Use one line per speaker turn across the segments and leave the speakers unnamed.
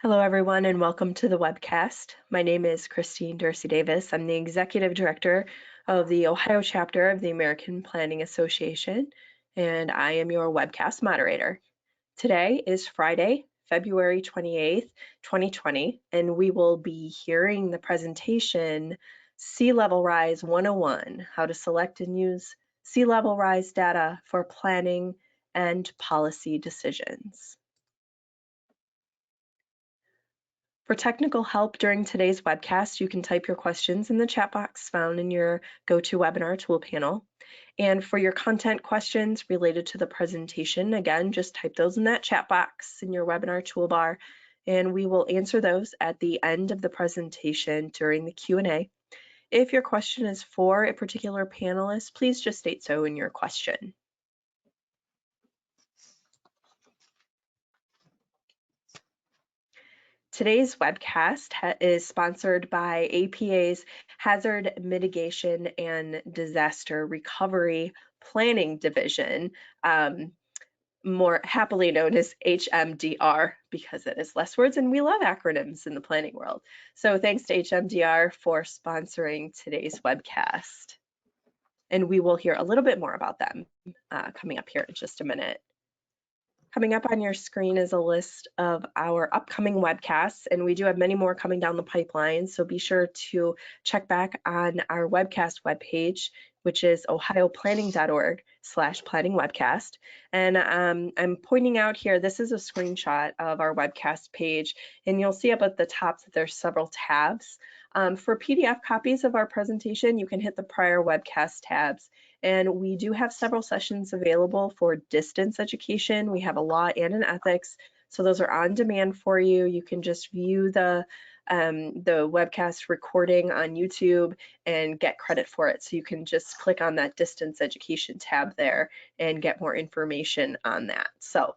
Hello, everyone, and welcome to the webcast. My name is Christine Dorsey Davis. I'm the Executive Director of the Ohio chapter of the American Planning Association, and I am your webcast moderator. Today is Friday, February 28th, 2020, and we will be hearing the presentation Sea Level Rise 101, How to Select and Use Sea Level Rise Data for Planning and Policy Decisions. For technical help during today's webcast, you can type your questions in the chat box found in your GoToWebinar tool panel. And for your content questions related to the presentation, again, just type those in that chat box in your webinar toolbar, and we will answer those at the end of the presentation during the Q&A. If your question is for a particular panelist, please just state so in your question. Today's webcast is sponsored by APA's Hazard Mitigation and Disaster Recovery Planning Division, more happily known as HMDR, because it is less words and we love acronyms in the planning world. So thanks to HMDR for sponsoring today's webcast. And we will hear a little bit more about them coming up here in just a minute. Coming up on your screen is a list of our upcoming webcasts, and we do have many more coming down the pipeline, so be sure to check back on our webcast webpage, which is ohioplanning.org/planningwebcast. And I'm pointing out here, this is a screenshot of our webcast page, and you'll see up at the top that there's several tabs. For PDF copies of our presentation, you can hit the prior webcast tabs. And we do have several sessions available for distance education. We have a law and an ethics. So those are on demand for you. You can just view the webcast recording on YouTube and get credit for it. So you can just click on that distance education tab there and get more information on that. So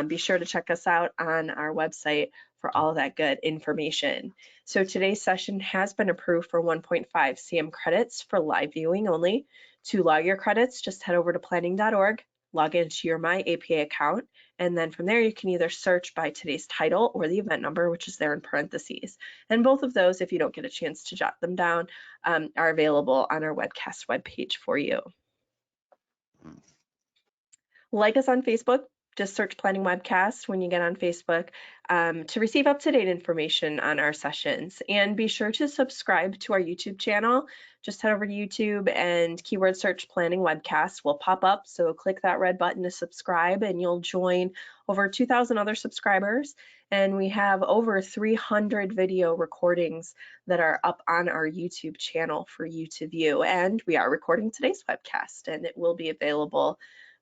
be sure to check us out on our website for all of that good information. So today's session has been approved for 1.5 CM credits for live viewing only. To log your credits, just head over to planning.org, log into your My APA account, and then from there you can either search by today's title or the event number, which is there in parentheses. And both of those, if you don't get a chance to jot them down, are available on our webcast webpage for you. Like us on Facebook. Just search Planning Webcast when you get on Facebook to receive up-to-date information on our sessions. And be sure to subscribe to our YouTube channel. Just head over to YouTube and keyword search Planning Webcast will pop up. So click that red button to subscribe and you'll join over 2,000 other subscribers. And we have over 300 video recordings that are up on our YouTube channel for you to view. And we are recording today's webcast and it will be available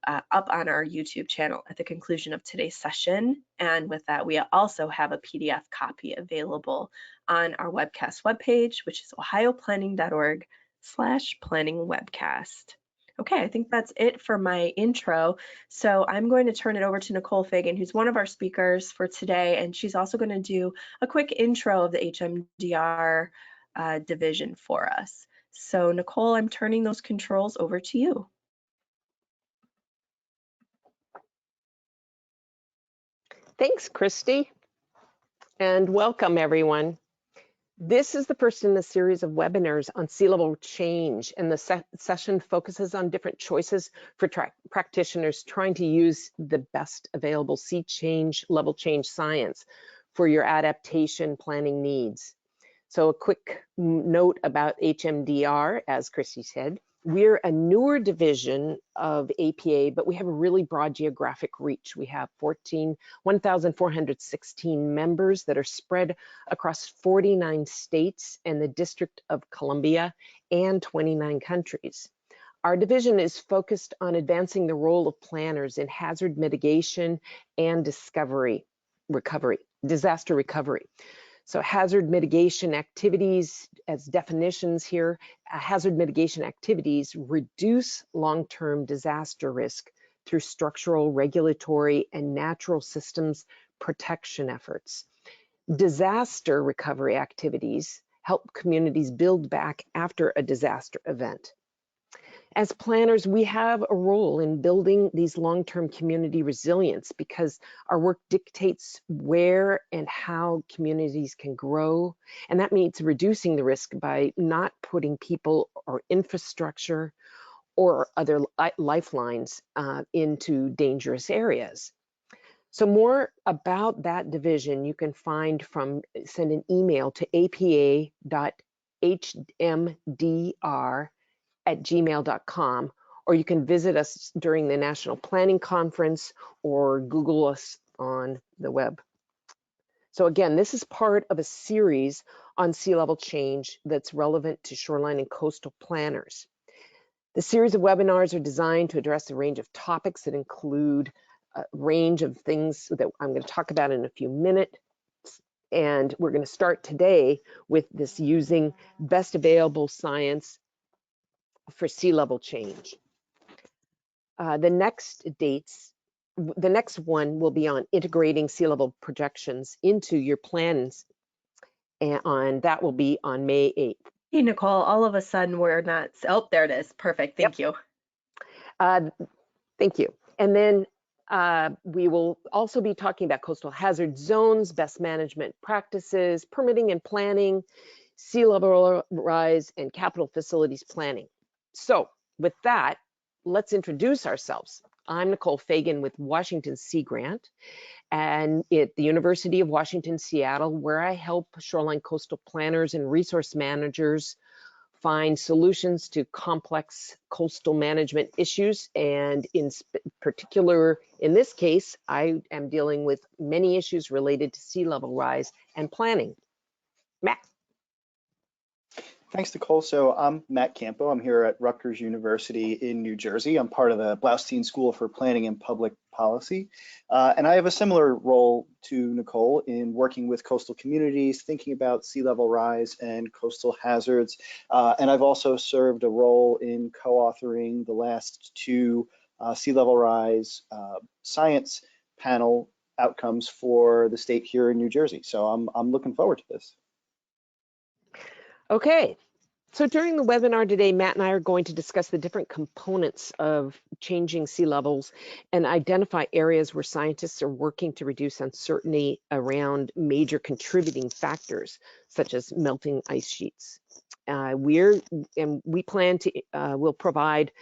up on our YouTube channel at the conclusion of today's session. And with that, we also have a PDF copy available on our webcast webpage, which is ohioplanning.org/planningwebcast. Okay, I think that's it for my intro. So I'm going to turn it over to Nicole Fagan, who's one of our speakers for today, and she's also going to do a quick intro of the HMDR division for us. So Nicole, I'm turning those controls over to you.
Thanks, Christy, and welcome everyone. This is the first in a series of webinars on sea level change, and the session focuses on different choices for practitioners trying to use the best available sea level change science for your adaptation planning needs. So a quick note about HMDR, as Christy said. We're a newer division of APA, but we have a really broad geographic reach. We have 1,416 members that are spread across 49 states and the District of Columbia and 29 countries. Our division is focused on advancing the role of planners in hazard mitigation and disaster recovery. So hazard mitigation activities, as definitions here, hazard mitigation activities reduce long-term disaster risk through structural, regulatory, and natural systems protection efforts. Disaster recovery activities help communities build back after a disaster event. As planners, we have a role in building these long-term community resilience because our work dictates where and how communities can grow. And that means reducing the risk by not putting people or infrastructure or other lifelines into dangerous areas. So more about that division you can send an email to apa.hmdr@gmail.com, or you can visit us during the National Planning Conference or Google us on the web. So again, this is part of a series on sea level change that's relevant to shoreline and coastal planners. The series of webinars are designed to address a range of topics that include a range of things that I'm going to talk about in a few minutes. And we're going to start today with this using best available science for sea level change. The next one will be on integrating sea level projections into your plans, and that will be on May 8th.
Hey, Nicole, all of a sudden we're not, oh, there it is. Perfect. Thank you.
Thank you. And then we will also be talking about coastal hazard zones, best management practices, permitting and planning, sea level rise, and capital facilities planning. So with that, let's introduce ourselves. I'm Nicole Fagan with Washington Sea Grant and at the University of Washington, Seattle, where I help shoreline coastal planners and resource managers find solutions to complex coastal management issues. And in particular, in this case, I am dealing with many issues related to sea level rise and planning. Matt.
Thanks, Nicole. So I'm Matt Campo. I'm here at Rutgers University in New Jersey. I'm part of the Blaustein School for Planning and Public Policy. And I have a similar role to Nicole in working with coastal communities, thinking about sea level rise and coastal hazards. And I've also served a role in co-authoring the last two sea level rise science panel outcomes for the state here in New Jersey. So I'm looking forward to this.
Okay, so during the webinar today, Matt and I are going to discuss the different components of changing sea levels and identify areas where scientists are working to reduce uncertainty around major contributing factors, such as melting ice sheets. We plan to, we'll provide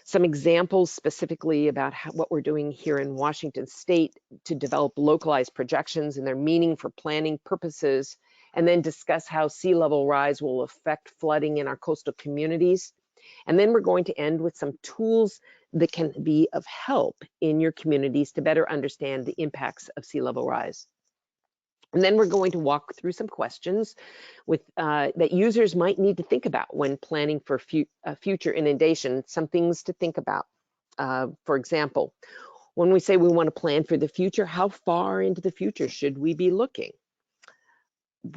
some examples specifically about what we're doing here in Washington State to develop localized projections and their meaning for planning purposes, and then discuss how sea level rise will affect flooding in our coastal communities. And then we're going to end with some tools that can be of help in your communities to better understand the impacts of sea level rise. And then we're going to walk through some questions that users might need to think about when planning for future inundation, some things to think about. For example, when we say we want to plan for the future, how far into the future should we be looking?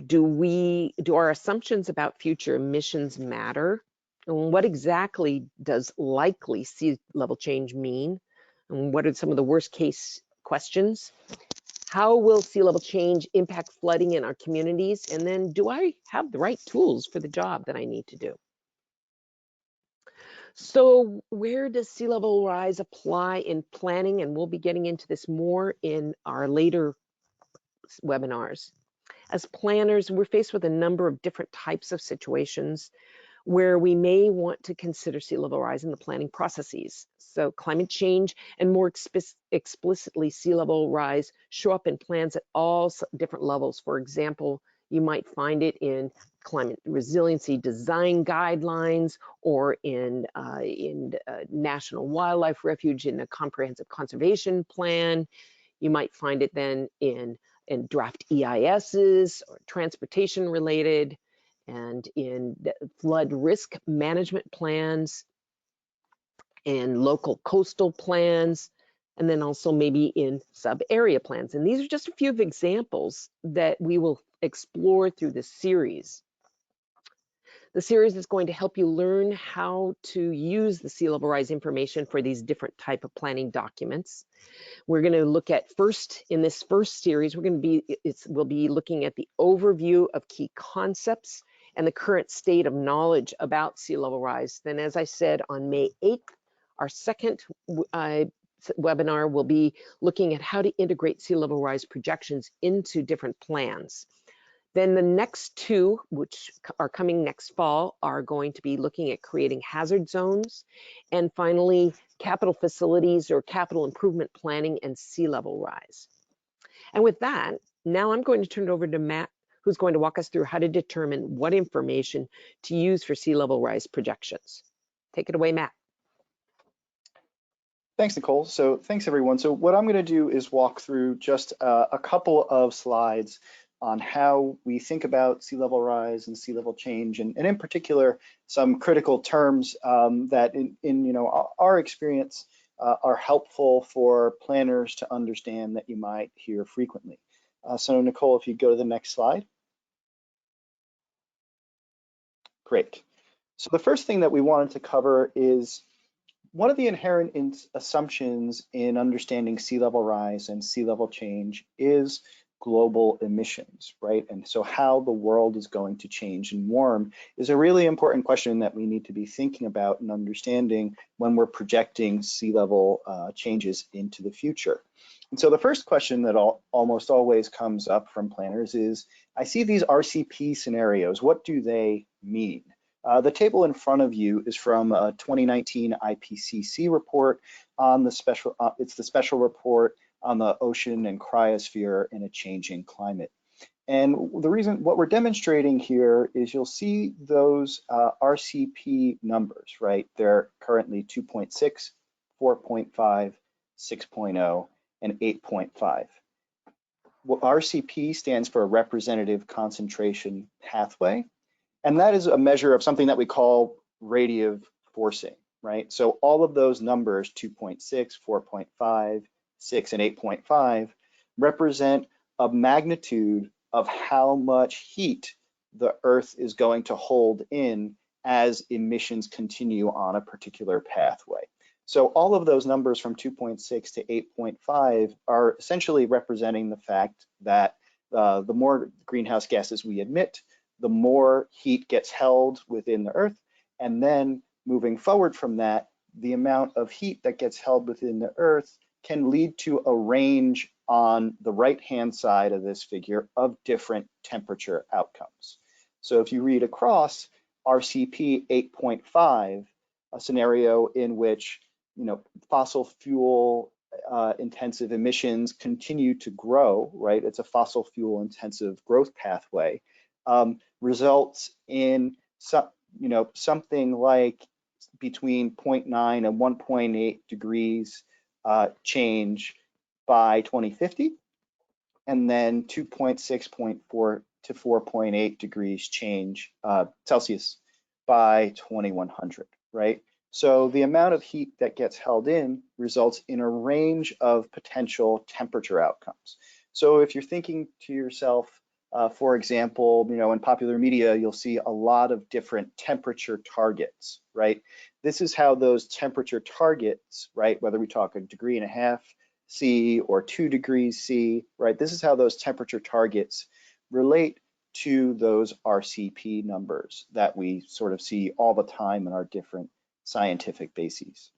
Do our assumptions about future emissions matter? And what exactly does likely sea level change mean? And what are some of the worst case questions? How will sea level change impact flooding in our communities? And then do I have the right tools for the job that I need to do? So where does sea level rise apply in planning? And we'll be getting into this more in our later webinars. As planners, we're faced with a number of different types of situations where we may want to consider sea level rise in the planning processes. So climate change and more explicitly sea level rise show up in plans at all different levels. For example, you might find it in climate resiliency design guidelines or in National Wildlife Refuge in a comprehensive conservation plan. You might find it then in draft EISs or transportation related, and in flood risk management plans and local coastal plans, and then also maybe in sub-area plans. And these are just a few of examples that we will explore through this series. The series is going to help you learn how to use the sea level rise information for these different type of planning documents. We're going to look at in this first series, we'll be looking at the overview of key concepts and the current state of knowledge about sea level rise, then as I said, on May 8th, our second webinar will be looking at how to integrate sea level rise projections into different plans. Then the next two, which are coming next fall, are going to be looking at creating hazard zones, and finally, capital facilities or capital improvement planning and sea level rise. And with that, now I'm going to turn it over to Matt, who's going to walk us through how to determine what information to use for sea level rise projections. Take it away, Matt.
Thanks, Nicole. So thanks, everyone. So what I'm going to do is walk through just a couple of slides on how we think about sea level rise and sea level change, and in particular, some critical terms that in our experience are helpful for planners to understand that you might hear frequently. So Nicole, if you go to the next slide. Great. So the first thing that we wanted to cover is one of the inherent assumptions in understanding sea level rise and sea level change is global emissions, right? And so how the world is going to change and warm is a really important question that we need to be thinking about and understanding when we're projecting sea level changes into the future. And so the first question that almost always comes up from planners is, I see these RCP scenarios, what do they mean? The table in front of you is from a 2019 IPCC report on the special, it's the special report on the ocean and cryosphere in a changing climate. And the reason, what we're demonstrating here is you'll see those RCP numbers, right? They're currently 2.6, 4.5, 6.0, and 8.5. Well, RCP stands for Representative Concentration Pathway. And that is a measure of something that we call radiative forcing, right? So all of those numbers, 2.6, 4.5, 6, and 8.5, represent a magnitude of how much heat the Earth is going to hold in as emissions continue on a particular pathway. So all of those numbers from 2.6 to 8.5 are essentially representing the fact that the more greenhouse gases we emit, the more heat gets held within the Earth, and then moving forward from that, the amount of heat that gets held within the Earth can lead to a range on the right-hand side of this figure of different temperature outcomes. So if you read across RCP 8.5, a scenario in which fossil fuel intensive emissions continue to grow, right? It's a fossil fuel intensive growth pathway. Results in something like between 0.9 and 1.8 degrees change by 2050, and then 2.6.4 to 4.8 degrees change Celsius by 2100, right? So the amount of heat that gets held in results in a range of potential temperature outcomes. So if you're thinking to yourself, for example, in popular media, you'll see a lot of different temperature targets, right? This is how those temperature targets, right, whether we talk 1.5 degrees C or 2 degrees C, right? This is how those temperature targets relate to those RCP numbers that we sort of see all the time in our different scientific bases.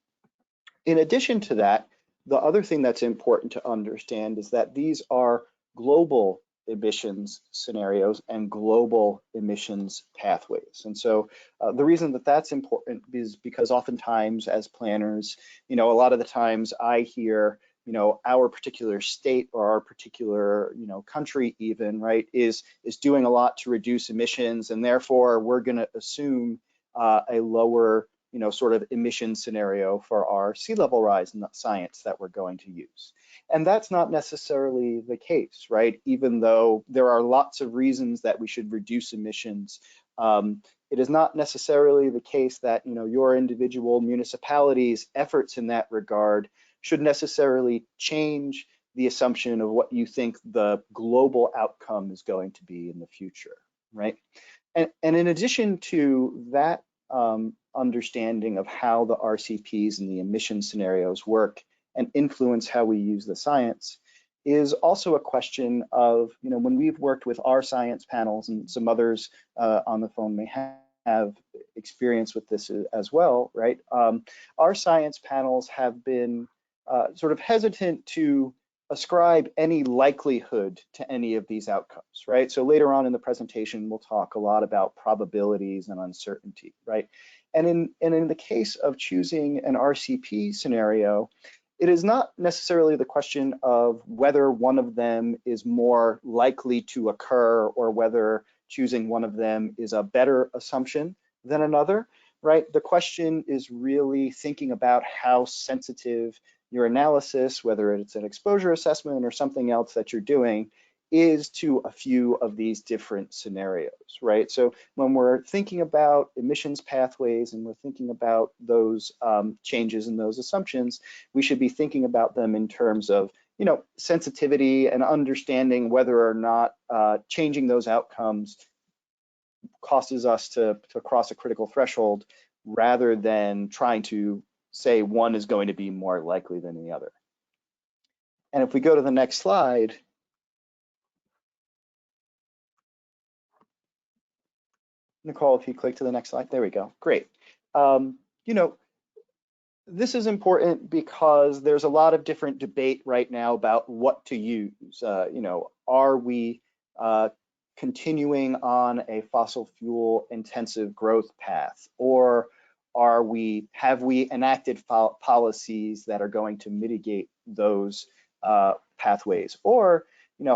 In addition to that, the other thing that's important to understand is that these are global emissions scenarios and global emissions pathways. And so the reason that that's important is because oftentimes as planners, a lot of the times I hear, our particular state or our particular, country even, right, is doing a lot to reduce emissions, and therefore we're going to assume a lower, sort of emission scenario for our sea level rise science that we're going to use. And that's not necessarily the case, right? Even though there are lots of reasons that we should reduce emissions, it is not necessarily the case that your individual municipality's efforts in that regard should necessarily change the assumption of what you think the global outcome is going to be in the future, right? And in addition to that understanding of how the RCPs and the emission scenarios work and influence how we use the science, is also a question of, when we've worked with our science panels, and some others on the phone may have experience with this as well, right? Our science panels have been sort of hesitant to ascribe any likelihood to any of these outcomes, right? So later on in the presentation, we'll talk a lot about probabilities and uncertainty, right? And in the case of choosing an RCP scenario, it is not necessarily the question of whether one of them is more likely to occur or whether choosing one of them is a better assumption than another, right? The question is really thinking about how sensitive your analysis, whether it's an exposure assessment or something else that you're doing, is to a few of these different scenarios, right? So when we're thinking about emissions pathways and we're thinking about those changes in those assumptions, we should be thinking about them in terms of, sensitivity and understanding whether or not changing those outcomes causes us to cross a critical threshold, rather than trying to say one is going to be more likely than the other. And if we go to the next slide, Nicole, if you click to the next slide, there we go, great. This is important because there's a lot of different debate right now about what to use. Are we continuing on a fossil fuel intensive growth path, or have we enacted policies that are going to mitigate those pathways, or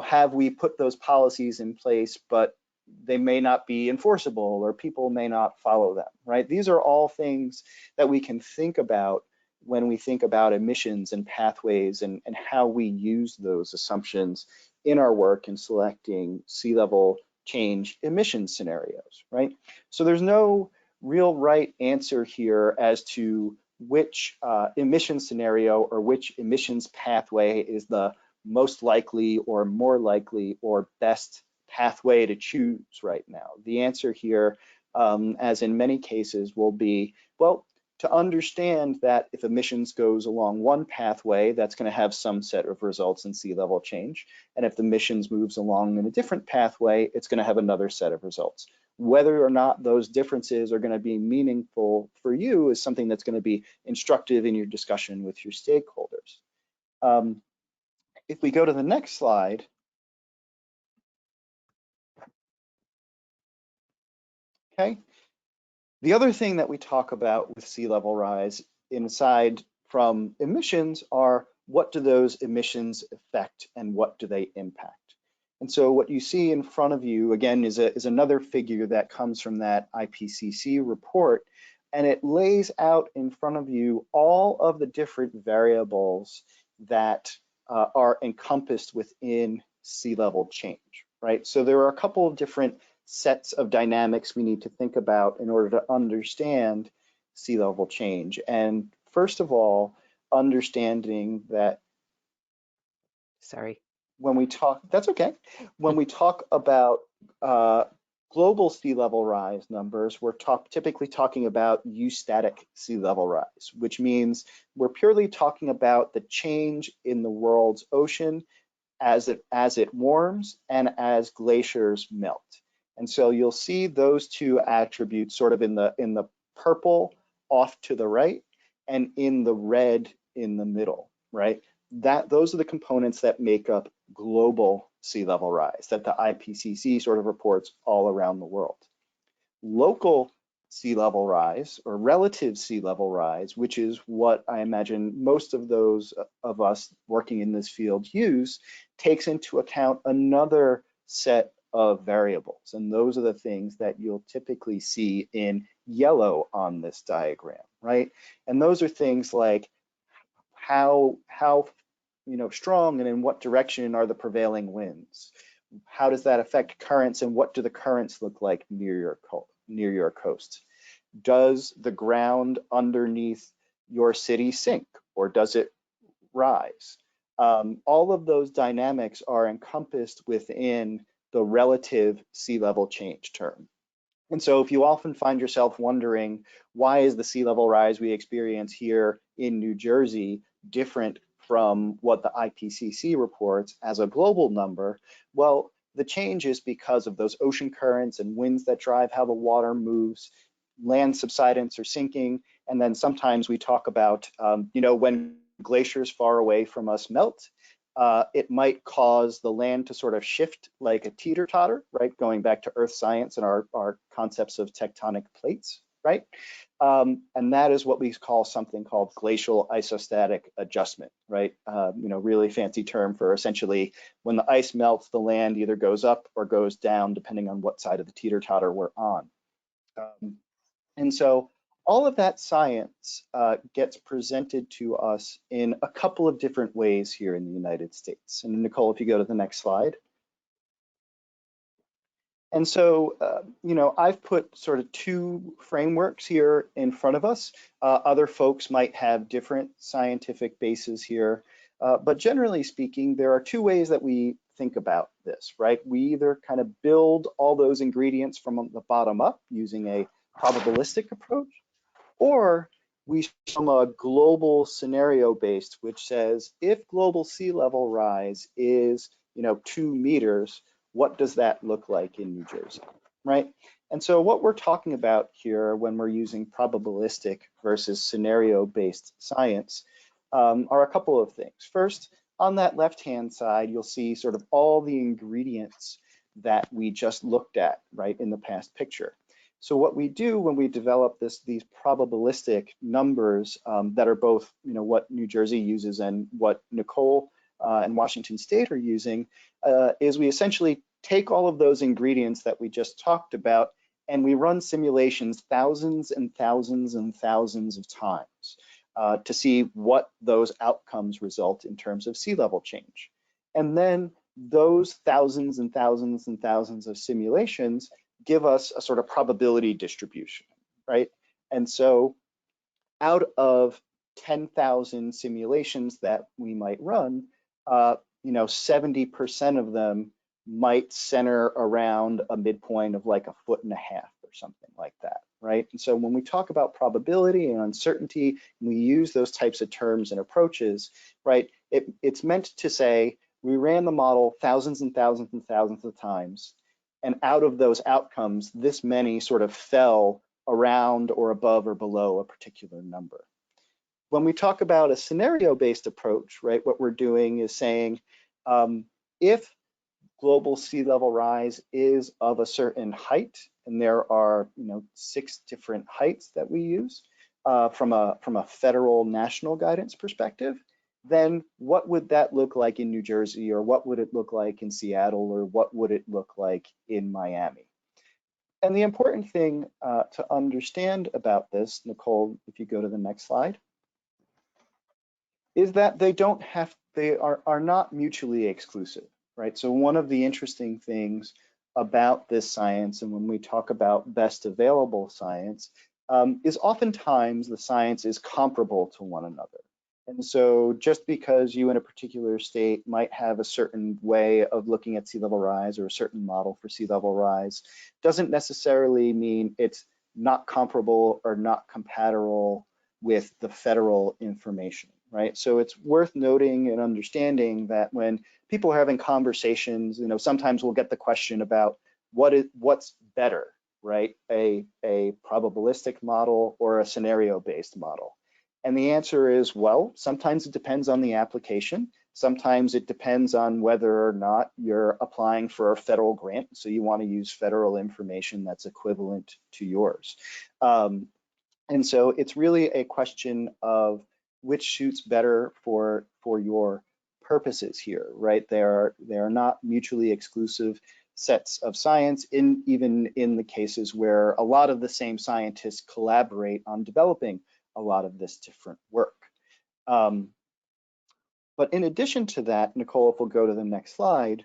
have we put those policies in place but they may not be enforceable or people may not follow them, right? These are all things that we can think about when we think about emissions and pathways and how we use those assumptions in our work in selecting sea level change emission scenarios, right? So there's no real right answer here as to which emission scenario or which emissions pathway is the most likely or more likely or best pathway to choose right now. The answer here, as in many cases, will be, well, to understand that if emissions goes along one pathway, that's going to have some set of results in sea level change. And if the emissions moves along in a different pathway, it's going to have another set of results. Whether or not those differences are going to be meaningful for you is something that's going to be instructive in your discussion with your stakeholders. If we go to the next slide, okay. The other thing that we talk about with sea level rise, aside from emissions, are what do those emissions affect and what do they impact? And so what you see in front of you, again, is another figure that comes from that IPCC report, and it lays out in front of you all of the different variables that are encompassed within sea level change, right? So there are a couple of different sets of dynamics we need to think about in order to understand sea level change. And first of all, understanding that,
Sorry.
when we talk, that's okay. When we talk about global sea level rise numbers, we're typically talking about eustatic sea level rise, which means we're purely talking about the change in the world's ocean as it warms and as glaciers melt. And so you'll see those two attributes sort of in the purple off to the right and in the red in the middle, right? Those are the components that make up global sea level rise that the IPCC sort of reports all around the world. Local sea level rise or relative sea level rise, which is what I imagine most of those of us working in this field use, takes into account another set of variables. And those are the things that you'll typically see in yellow on this diagram, right? And those are things like how strong and in what direction are the prevailing winds? How does that affect currents and what do the currents look like near your coast? Does the ground underneath your city sink or does it rise? All of those dynamics are encompassed within the relative sea level change term. And so if you often find yourself wondering, why is the sea level rise we experience here in New Jersey different from what the IPCC reports as a global number, well, the change is because of those ocean currents and winds that drive how the water moves, land subsidence or sinking, and then sometimes we talk about, when glaciers far away from us melt, it might cause the land to sort of shift like a teeter-totter, right? Going back to earth science and our concepts of tectonic plates, right? And that is what we call something called glacial isostatic adjustment, right? Really fancy term for essentially when the ice melts, the land either goes up or goes down, depending on what side of the teeter-totter we're on. And so all of that science gets presented to us in a couple of different ways here in the United States. And Nicole, if you go to the next slide. And so, I've put sort of two frameworks here in front of us. Other folks might have different scientific bases here. But generally speaking, there are two ways that we think about this, right? We either kind of build all those ingredients from the bottom up using a probabilistic approach, or we from a global scenario based, which says if global sea level rise is 2 meters, what does that look like in New Jersey, right? And so what we're talking about here when we're using probabilistic versus scenario based science are a couple of things. First, on that left hand side, you'll see sort of all the ingredients that we just looked at, right, in the past picture. So what we do when we develop these probabilistic numbers that are both, what New Jersey uses and what Nicole and Washington State are using, is we essentially take all of those ingredients that we just talked about and we run simulations thousands and thousands and thousands of times to see what those outcomes result in terms of sea level change. And then those thousands and thousands and thousands of simulations give us a sort of probability distribution, right? And so out of 10,000 simulations that we might run, 70% of them might center around a midpoint of like 1.5 feet or something like that, right? And so when we talk about probability and uncertainty, and we use those types of terms and approaches, right? It's meant to say we ran the model thousands and thousands and thousands of times, and out of those outcomes, this many sort of fell around or above or below a particular number. When we talk about a scenario-based approach, right, what we're doing is saying, if global sea level rise is of a certain height, and there are 6 different heights that we use from a federal national guidance perspective, then what would that look like in New Jersey, or what would it look like in Seattle, or what would it look like in Miami? And the important thing to understand about this, Nicole, if you go to the next slide, is that they are not mutually exclusive, right? So one of the interesting things about this science, and when we talk about best available science, is oftentimes the science is comparable to one another. And so just because you in a particular state might have a certain way of looking at sea level rise or a certain model for sea level rise doesn't necessarily mean it's not comparable or not compatible with the federal information, right? So it's worth noting and understanding that when people are having conversations, sometimes we'll get the question about what's better, right? A probabilistic model or a scenario-based model. And the answer is, well, sometimes it depends on the application. Sometimes it depends on whether or not you're applying for a federal grant. So you want to use federal information that's equivalent to yours. And so it's really a question of which suits better for your purposes here, right? They are not mutually exclusive sets of science, even in the cases where a lot of the same scientists collaborate on developing a lot of this different work. But in addition to that, Nicole, if we'll go to the next slide,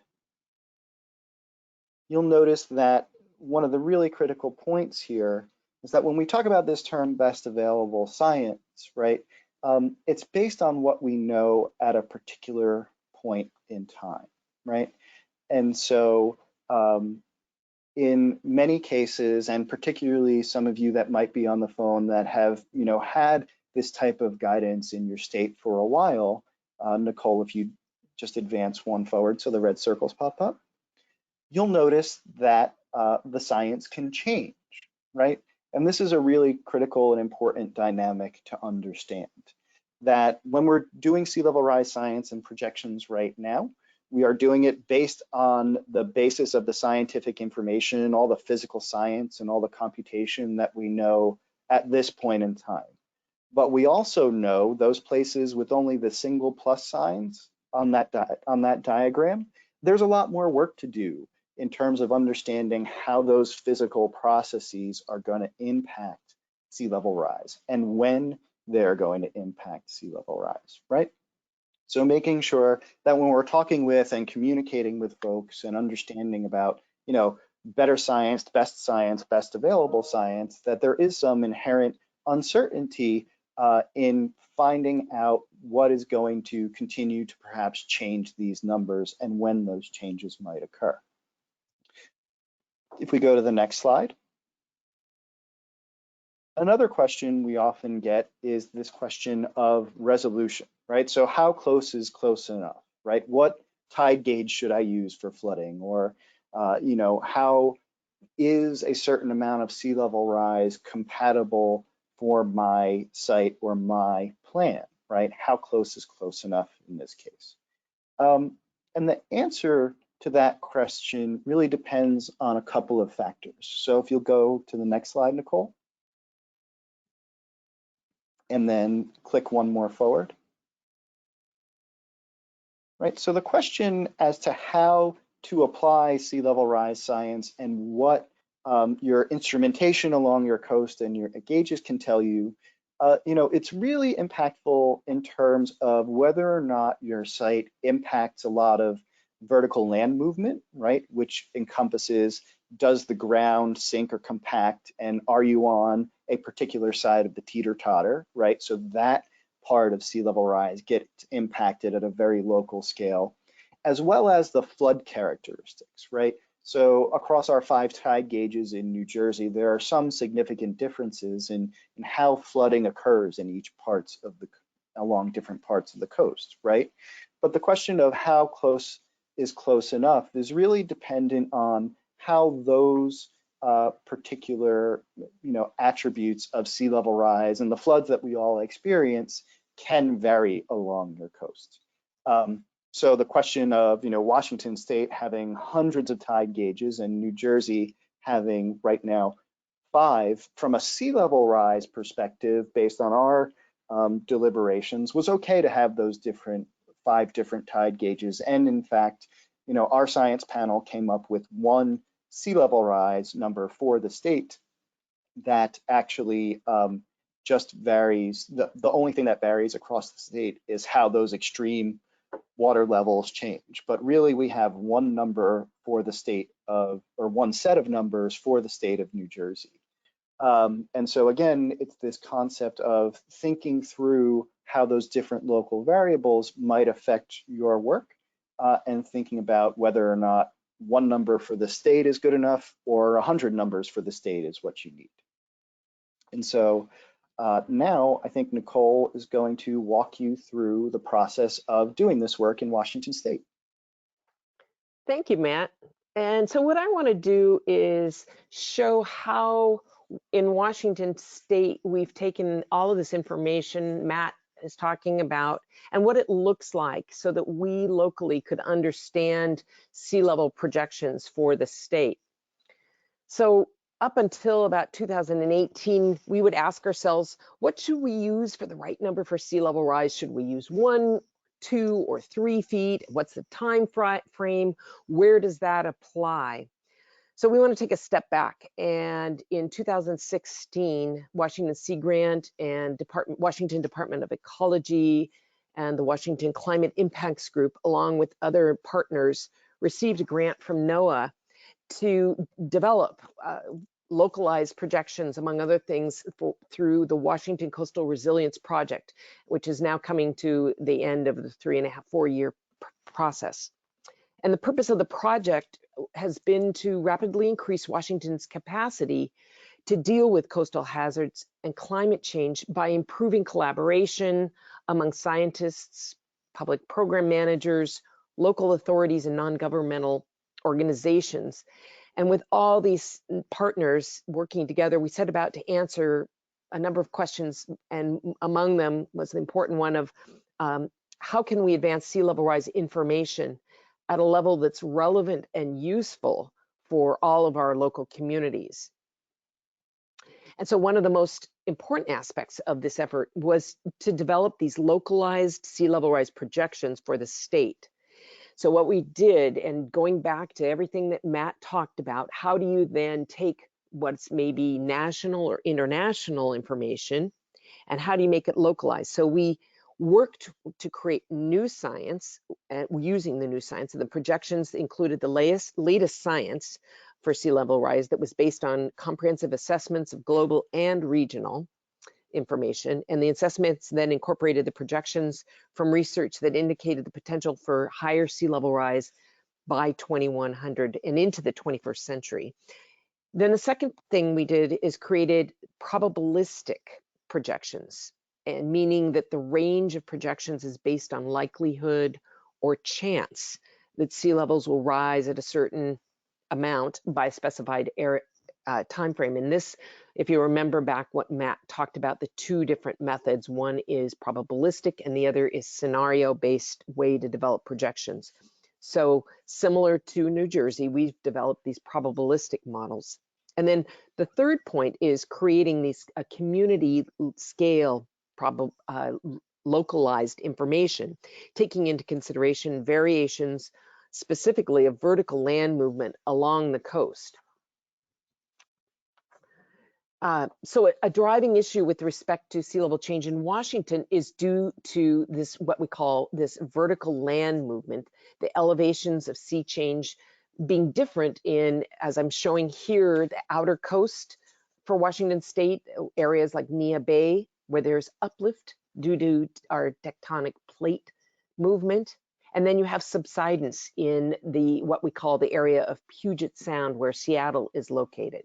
you'll notice that one of the really critical points here is that when we talk about this term best available science, right, it's based on what we know at a particular point in time, right? And so in many cases, and particularly some of you that might be on the phone that have had this type of guidance in your state for a while, Nicole, if you just advance one forward so the red circles pop up, you'll notice that the science can change, right? And this is a really critical and important dynamic to understand, that when we're doing sea level rise science and projections right now, we are doing it based on the basis of the scientific information, all the physical science and all the computation that we know at this point in time. But we also know those places with only the single plus signs on that diagram, there's a lot more work to do in terms of understanding how those physical processes are going to impact sea level rise and when they're going to impact sea level rise, right? So making sure that when we're talking with and communicating with folks and understanding about, better science, best available science, that there is some inherent uncertainty in finding out what is going to continue to perhaps change these numbers and when those changes might occur. If we go to the next slide. Another question we often get is this question of resolution, right? So how close is close enough, right? What tide gauge should I use for flooding? Or, how is a certain amount of sea level rise compatible for my site or my plan, right? How close is close enough in this case? And the answer to that question really depends on a couple of factors. So if you'll go to the next slide, Nicole, and then click one more forward. Right, so the question as to how to apply sea level rise science and what your instrumentation along your coast and your gauges can tell you, it's really impactful in terms of whether or not your site impacts a lot of vertical land movement, right? Which encompasses, does the ground sink or compact, and are you on a particular side of the teeter-totter, right? So that part of sea level rise gets impacted at a very local scale, as well as the flood characteristics, right? So across our 5 tide gauges in New Jersey, there are some significant differences in how flooding occurs in each parts of along different parts of the coast, right? But the question of how close is close enough is really dependent on how those particular attributes of sea level rise and the floods that we all experience can vary along your coast. So the question of Washington State having hundreds of tide gauges and New Jersey having right now 5, from a sea level rise perspective, based on our deliberations, was okay to have those 5 different tide gauges. And in fact, our science panel came up with one sea level rise number for the state that actually just varies. The only thing that varies across the state is how those extreme water levels change. But really, we have one number for the state or one set of numbers for the state of New Jersey. And so again, it's this concept of thinking through how those different local variables might affect your work and thinking about whether or not one number for the state is good enough or 100 numbers for the state is what you need. And so now I think Nicole is going to walk you through the process of doing this work in Washington State.
Thank you, Matt. And so what I want to do is show how in Washington State we've taken all of this information Matt is talking about and what it looks like so that we locally could understand sea level projections for the state. So up until about 2018, we would ask ourselves, what should we use for the right number for sea level rise? Should we use 1, 2, or 3 feet? What's the time frame? Where does that apply? So we want to take a step back, and in 2016, Washington Sea Grant and Washington Department of Ecology and the Washington Climate Impacts Group, along with other partners, received a grant from NOAA to develop localized projections, among other things, through the Washington Coastal Resilience Project, which is now coming to the end of the 3.5-4 year process. And the purpose of the project has been to rapidly increase Washington's capacity to deal with coastal hazards and climate change by improving collaboration among scientists, public program managers, local authorities, and non-governmental organizations. And with all these partners working together, we set about to answer a number of questions, and among them was the important one of how can we advance sea level rise information at a level that's relevant and useful for all of our local communities. And so one of the most important aspects of this effort was to develop these localized sea level rise projections for the state. So what we did, and going back to everything that Matt talked about, how do you then take what's maybe national or international information, and how do you make it localized? So we worked to create new science, using the new science, and the projections included the latest science for sea level rise that was based on comprehensive assessments of global and regional information. And the assessments then incorporated the projections from research that indicated the potential for higher sea level rise by 2100 and into the 21st century. Then the second thing we did is created probabilistic projections, and meaning that the range of projections is based on likelihood or chance that sea levels will rise at a certain amount by a specified time frame. And this, if you remember back what Matt talked about, the two different methods, one is probabilistic and the other is scenario-based way to develop projections. So similar to New Jersey, we've developed these probabilistic models. And then the third point is creating these community scale localized information, taking into consideration variations specifically of vertical land movement along the coast. So a driving issue with respect to sea level change in Washington is due to this, what we call this vertical land movement, the elevations of sea change being different in, as I'm showing here, the outer coast for Washington State, areas like Neah Bay, where there's uplift due to our tectonic plate movement. And then you have subsidence in the, what we call the area of Puget Sound, where Seattle is located.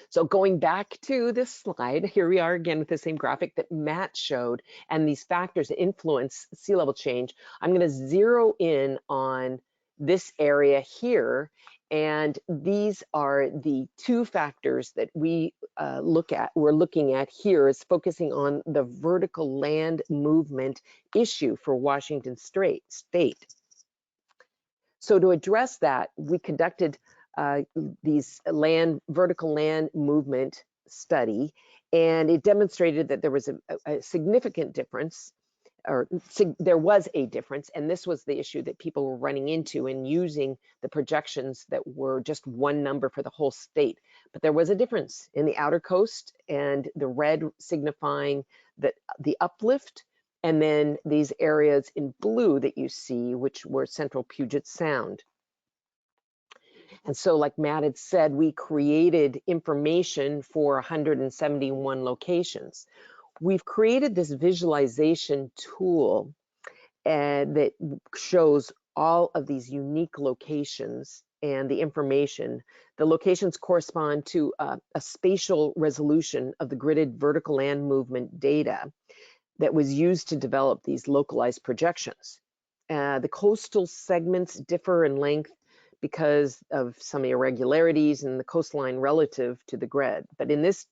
So going back to this slide, here we are again with the same graphic that Matt showed, and these factors that influence sea level change. I'm going to zero in on this area here, and these are the two factors that we're looking at here, is focusing on the vertical land movement issue for Washington State. So to address that, we conducted these vertical land movement study, and it demonstrated that there was a significant difference, or there was a difference, and this was the issue that people were running into in using the projections that were just one number for the whole state. But there was a difference in the outer coast, and the red signifying that the uplift, and then these areas in blue that you see, which were central Puget Sound. And so, like Matt had said, we created information for 171 locations. We've created this visualization tool that shows all of these unique locations and the information. The locations correspond to a spatial resolution of the gridded vertical land movement data that was used to develop these localized projections. The coastal segments differ in length because of some irregularities in the coastline relative to the grid. But in this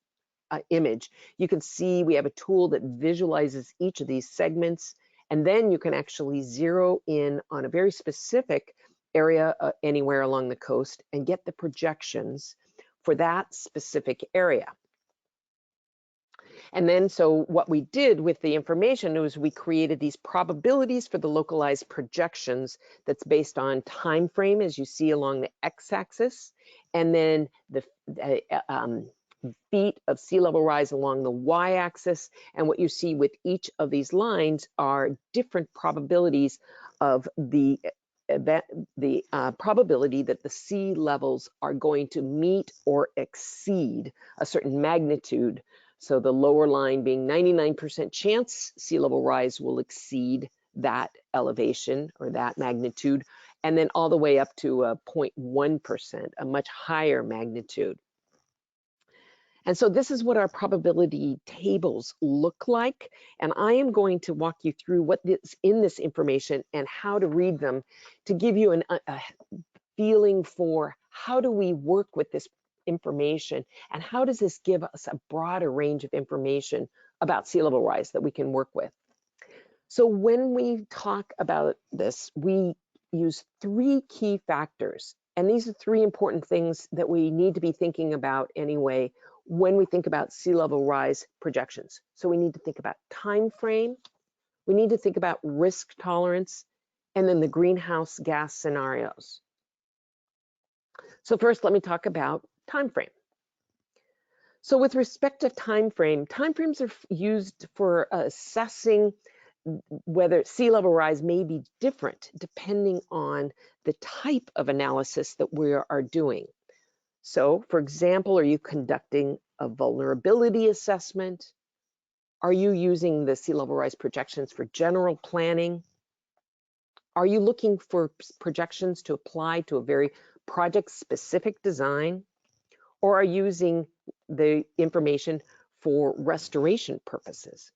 image, you can see we have a tool that visualizes each of these segments, and then you can actually zero in on a very specific area anywhere along the coast and get the projections for that specific area. And then, so what we did with the information was we created these probabilities for the localized projections that's based on time frame, as you see along the x-axis, and then the feet of sea level rise along the y-axis. And what you see with each of these lines are different probabilities of the probability that the sea levels are going to meet or exceed a certain magnitude. So the lower line being 99% chance sea level rise will exceed that elevation or that magnitude, and then all the way up to 0.1%, a much higher magnitude. And so this is what our probability tables look like. And I am going to walk you through what is in this information and how to read them to give you a feeling for how do we work with this information and how does this give us a broader range of information about sea level rise that we can work with. So when we talk about this, we use 3 key factors. And these are 3 important things that we need to be thinking about anyway when we think about sea level rise projections. So we need to think about time frame, we need to think about risk tolerance, and then the greenhouse gas scenarios. So first, let me talk about time frame. So with respect to time frames are used for assessing whether sea level rise may be different depending on the type of analysis that we are doing. So, for example, are you conducting a vulnerability assessment? Are you using the sea level rise projections for general planning? Are you looking for projections to apply to a very project-specific design? Or are you using the information for restoration purposes?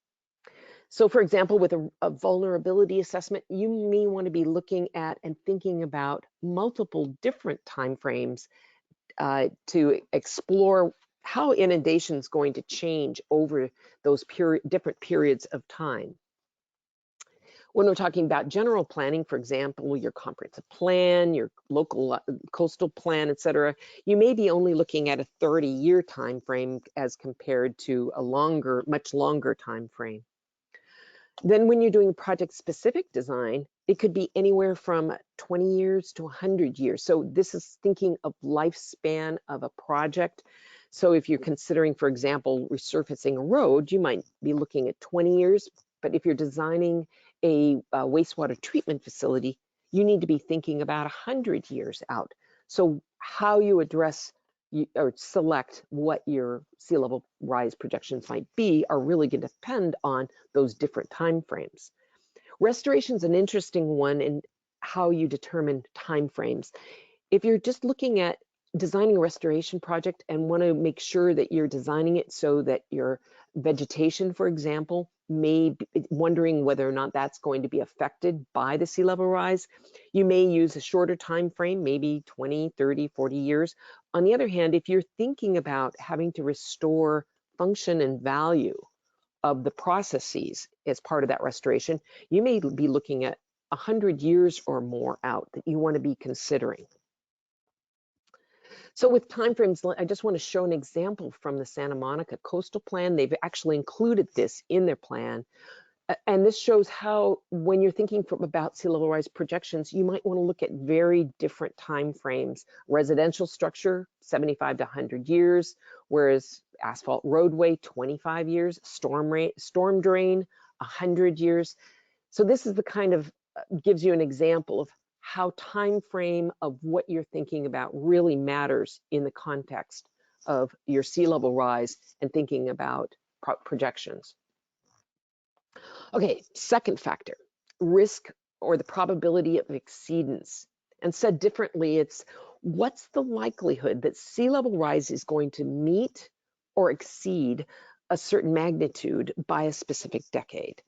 So for example, with a vulnerability assessment, you may want to be looking at and thinking about multiple different timeframes to explore how inundation is going to change over those different periods of time. When we're talking about general planning, for example, your comprehensive plan, your local coastal plan, et cetera, you may be only looking at a 30-year time frame as compared to a much longer time frame. Then when you're doing project-specific design, it could be anywhere from 20 years to 100 years. So this is thinking of lifespan of a project. So if you're considering, for example, resurfacing a road, you might be looking at 20 years. But if you're designing a wastewater treatment facility, you need to be thinking about 100 years out. So how you address or select what your sea level rise projections might be are really going to depend on those different time frames. Restoration is an interesting one in how you determine time frames. If you're just looking at designing a restoration project and want to make sure that you're designing it so that your vegetation, for example, may be wondering whether or not that's going to be affected by the sea level rise, you may use a shorter time frame, maybe 20, 30, 40 years. On the other hand, if you're thinking about having to restore function and value of the processes as part of that restoration, you may be looking at 100 years or more out that you want to be considering. So with timeframes, I just want to show an example from the Santa Monica Coastal Plan. They've actually included this in their plan. And this shows how, when you're thinking about sea level rise projections, you might want to look at very different timeframes. Residential structure, 75 to 100 years, whereas asphalt roadway, 25 years, storm drain, 100 years. So this is the kind of, gives you an example of how time frame of what you're thinking about really matters in the context of your sea level rise and thinking about projections. Okay, second factor, risk or the probability of exceedance. And said differently, it's what's the likelihood that sea level rise is going to meet or exceed a certain magnitude by a specific decade.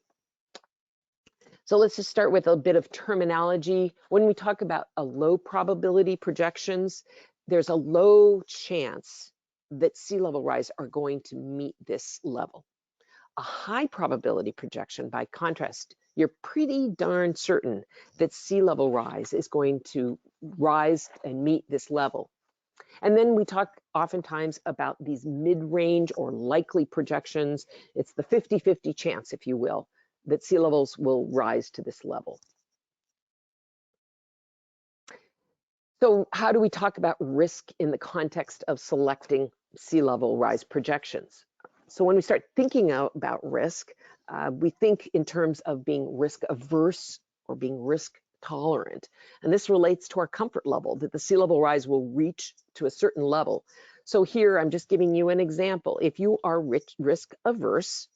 So let's just start with a bit of terminology. When we talk about a low probability projections, there's a low chance that sea level rise are going to meet this level. A high probability projection, by contrast, you're pretty darn certain that sea level rise is going to rise and meet this level. And then we talk oftentimes about these mid-range or likely projections. It's the 50-50 chance, if you will, that sea levels will rise to this level. So how do we talk about risk in the context of selecting sea level rise projections? So when we start thinking about risk, we think in terms of being risk averse or being risk tolerant. And this relates to our comfort level, that the sea level rise will reach to a certain level. So here I'm just giving you an example. If you are risk averse,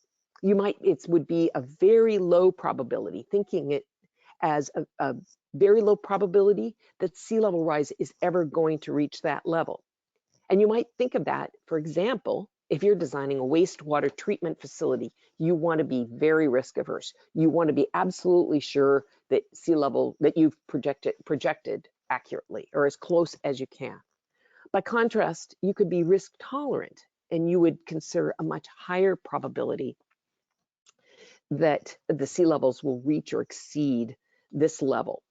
it would be a very low probability, thinking it as a very low probability that sea level rise is ever going to reach that level. And you might think of that, for example, If you're designing a wastewater treatment facility, you want to be very risk averse. You want to be absolutely sure that sea level, that you've projected accurately or as close as you can. By contrast, you could be risk tolerant and you would consider a much higher probability that the sea levels will reach or exceed this level.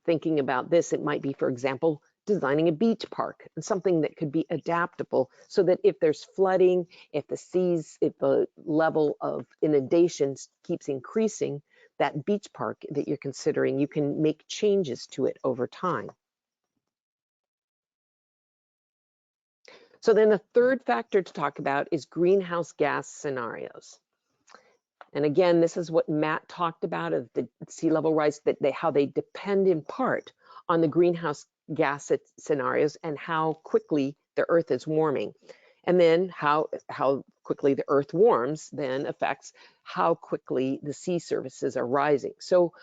Thinking about this, it might be, for example, designing a beach park, and something that could be adaptable so that if there's flooding, if the level of inundations keeps increasing, that beach park that you're considering, you can make changes to it over time. So then the third factor to talk about is greenhouse gas scenarios. And again, this is what Matt talked about of the sea level rise, that how they depend in part on the greenhouse gas scenarios and how quickly the Earth is warming. And then how quickly the Earth warms then affects how quickly the sea surfaces are rising. So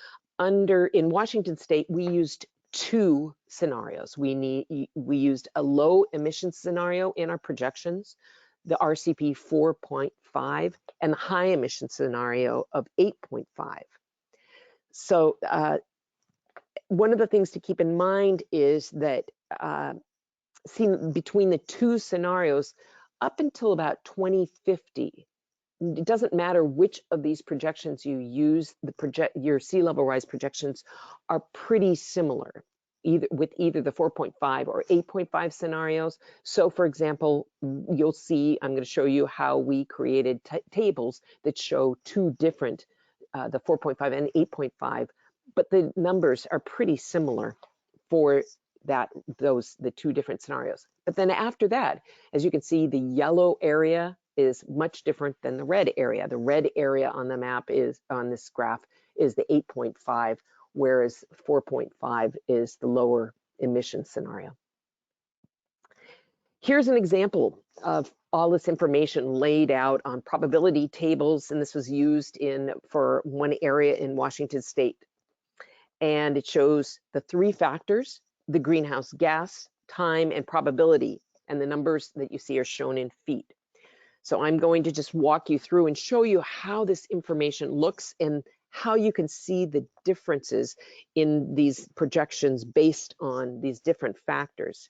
in Washington State, we used two scenarios. We used a low emission scenario in our projections, the RCP 4.5, and the high emission scenario of 8.5. So one of the things to keep in mind is that between the two scenarios, up until about 2050, it doesn't matter which of these projections you use, your sea level rise projections are pretty similar, with either the 4.5 or 8.5 scenarios. So for example, you'll see, I'm going to show you how we created tables that show two different, the 4.5 and 8.5, but the numbers are pretty similar for the two different scenarios. But then after that, as you can see, the yellow area is much different than the red area. The red area on the map on this graph is the 8.5, whereas 4.5 is the lower emission scenario. Here's an example of all this information laid out on probability tables, and this was used for one area in Washington State. And it shows the three factors: the greenhouse gas, time, and probability, and the numbers that you see are shown in feet. So I'm going to just walk you through and show you how this information looks and how you can see the differences in these projections based on these different factors.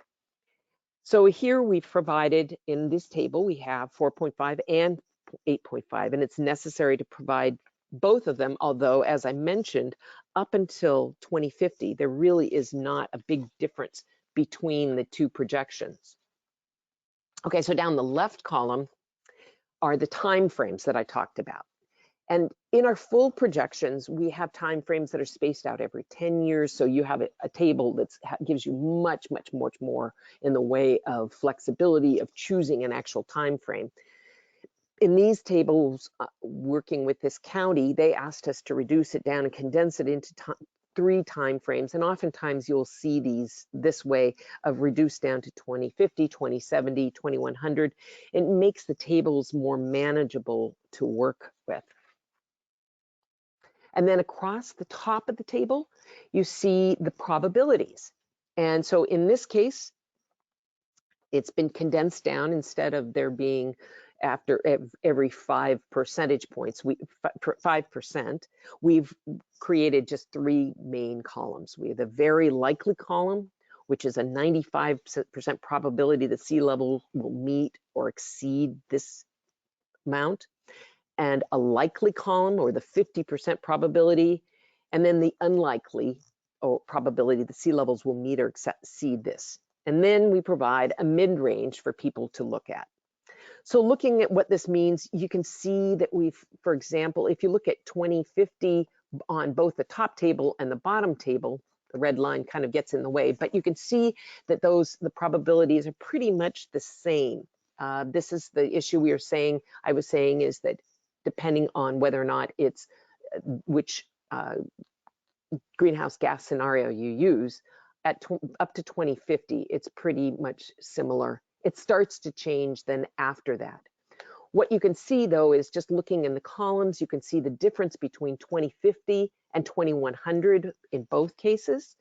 So here we've provided, in this table, we have 4.5 and 8.5, and it's necessary to provide both of them, although, as I mentioned, up until 2050, there really is not a big difference between the two projections. Okay, so down the left column are the time frames that I talked about. And in our full projections, we have time frames that are spaced out every 10 years. So you have a table that gives you much more in the way of flexibility of choosing an actual time frame. In these tables, working with this county, they asked us to reduce it down and condense it into 3 time frames. And oftentimes you'll see this way of reduced down to 2050, 2070, 2100. It makes the tables more manageable to work with. And then across the top of the table, you see the probabilities. And so in this case, it's been condensed down. Instead of there being after every 5 percentage points, 5%, we've created just 3 main columns. We have the very likely column, which is a 95% probability that sea level will meet or exceed this amount, and a likely column, or the 50% probability, and then the unlikely probability that sea levels will meet or exceed this. And then we provide a mid-range for people to look at. So looking at what this means, you can see that for example, if you look at 2050 on both the top table and the bottom table, the red line kind of gets in the way, but you can see that the probabilities are pretty much the same. This is the issue I was saying is that depending on whether or not it's which greenhouse gas scenario you use, up to 2050, it's pretty much similar. It starts to change then after that. What you can see though is just looking in the columns, you can see the difference between 2050 and 2100 in both cases.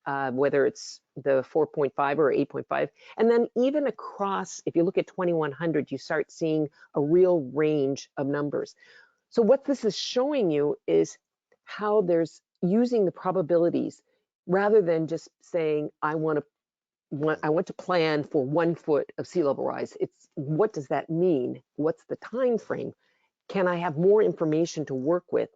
whether it's the 4.5 or 8.5. And then even across, if you look at 2100, you start seeing a real range of numbers. So what this is showing you is how there's using the probabilities rather than just saying, I want to plan for 1 foot of sea level rise. It's what does that mean? What's the time frame? Can I have more information to work with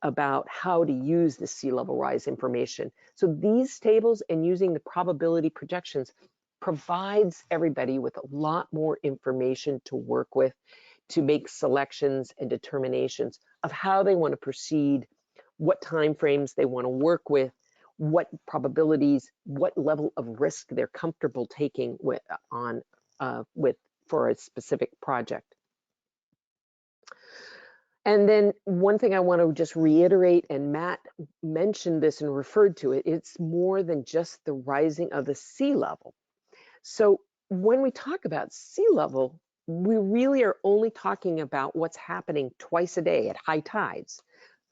about how to use the sea level rise information? So these tables and using the probability projections provides everybody with a lot more information to work with to make selections and determinations of how they want to proceed, what time frames they want to work with, what probabilities, what level of risk they're comfortable taking with for a specific project. And then one thing I want to just reiterate, and Matt mentioned this and referred to it, it's more than just the rising of the sea level. So when we talk about sea level, we really are only talking about what's happening twice a day at high tides.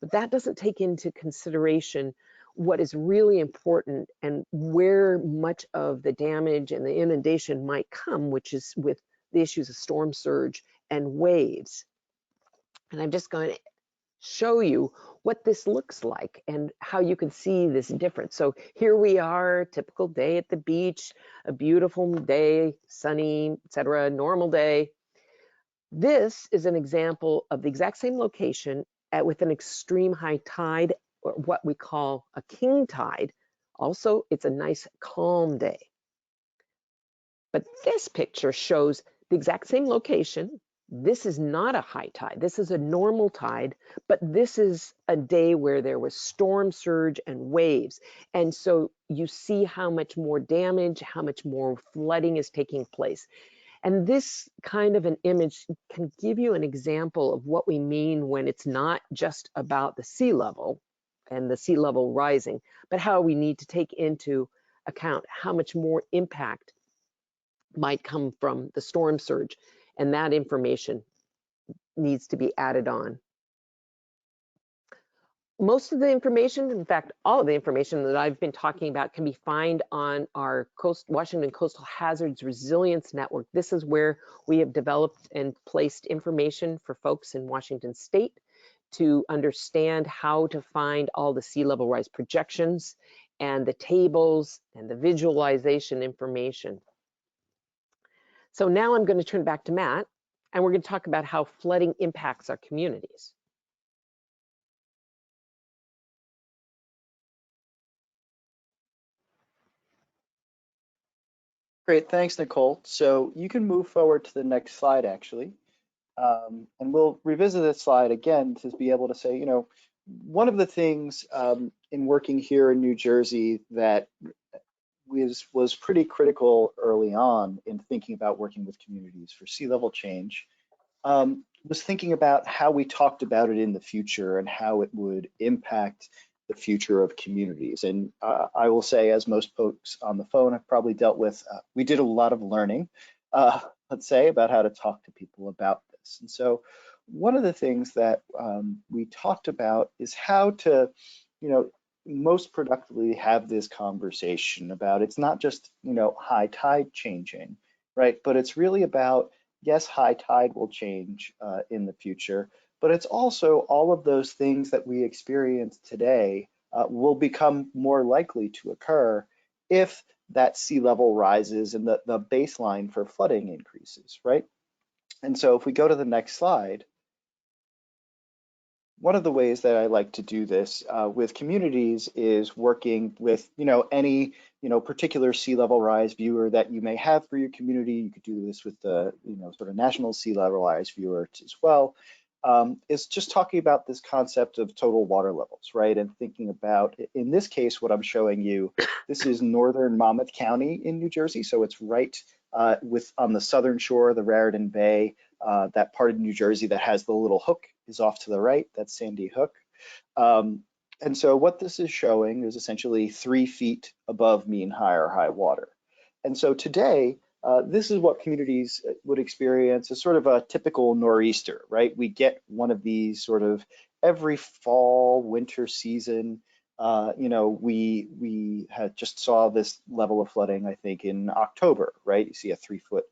But that doesn't take into consideration what is really important and where much of the damage and the inundation might come, which is with the issues of storm surge and waves. And I'm just going to show you what this looks like and how you can see this difference. So here we are, typical day at the beach, a beautiful day, sunny, etc., normal day. This is an example of the exact same location with an extreme high tide, or what we call a king tide. Also, it's a nice calm day. But this picture shows the exact same location. This is not a high tide. This is a normal tide, but this is a day where there was storm surge and waves. And so you see how much more damage, how much more flooding is taking place. And this kind of an image can give you an example of what we mean when it's not just about the sea level and the sea level rising, but how we need to take into account how much more impact might come from the storm surge. And that information needs to be added on. Most of the information, in fact, all of the information that I've been talking about can be found on our Washington Coastal Hazards Resilience Network. This is where we have developed and placed information for folks in Washington State to understand how to find all the sea level rise projections and the tables and the visualization information. So now I'm going to turn back to Matt, and we're going to talk about how flooding impacts our communities.
Great, thanks, Nicole. So you can move forward to the next slide, actually. And we'll revisit this slide again to be able to say, you know, one of the things in working here in New Jersey that was pretty critical early on in thinking about working with communities for sea level change was thinking about how we talked about it in the future and how it would impact the future of communities. And I will say, as most folks on the phone have probably dealt with, we did a lot of learning, let's say, about how to talk to people about this. And so one of the things that we talked about is how to, you know, most productively have this conversation about it's not just, you know, high tide changing, right? But it's really about, yes, high tide will change in the future, but it's also all of those things that we experience today will become more likely to occur if that sea level rises and the baseline for flooding increases, right? And so if we go to the next slide, one of the ways that I like to do this with communities is working with, you know, any, you know, particular sea level rise viewer that you may have for your community. You could do this with the, you know, sort of national sea level rise viewer as well. Is just talking about this concept of total water levels, right? And thinking about, in this case, what I'm showing you, this is northern Monmouth County in New Jersey. So it's right on the southern shore of the Raritan Bay, that part of New Jersey that has the little hook is off to the right, that's Sandy Hook. And so what this is showing is essentially 3 feet above mean high water. And so today, this is what communities would experience as sort of a typical nor'easter, right? We get one of these sort of every fall, winter season. You know, we had just saw this level of flooding, I think, in October, right? You see a 3-foot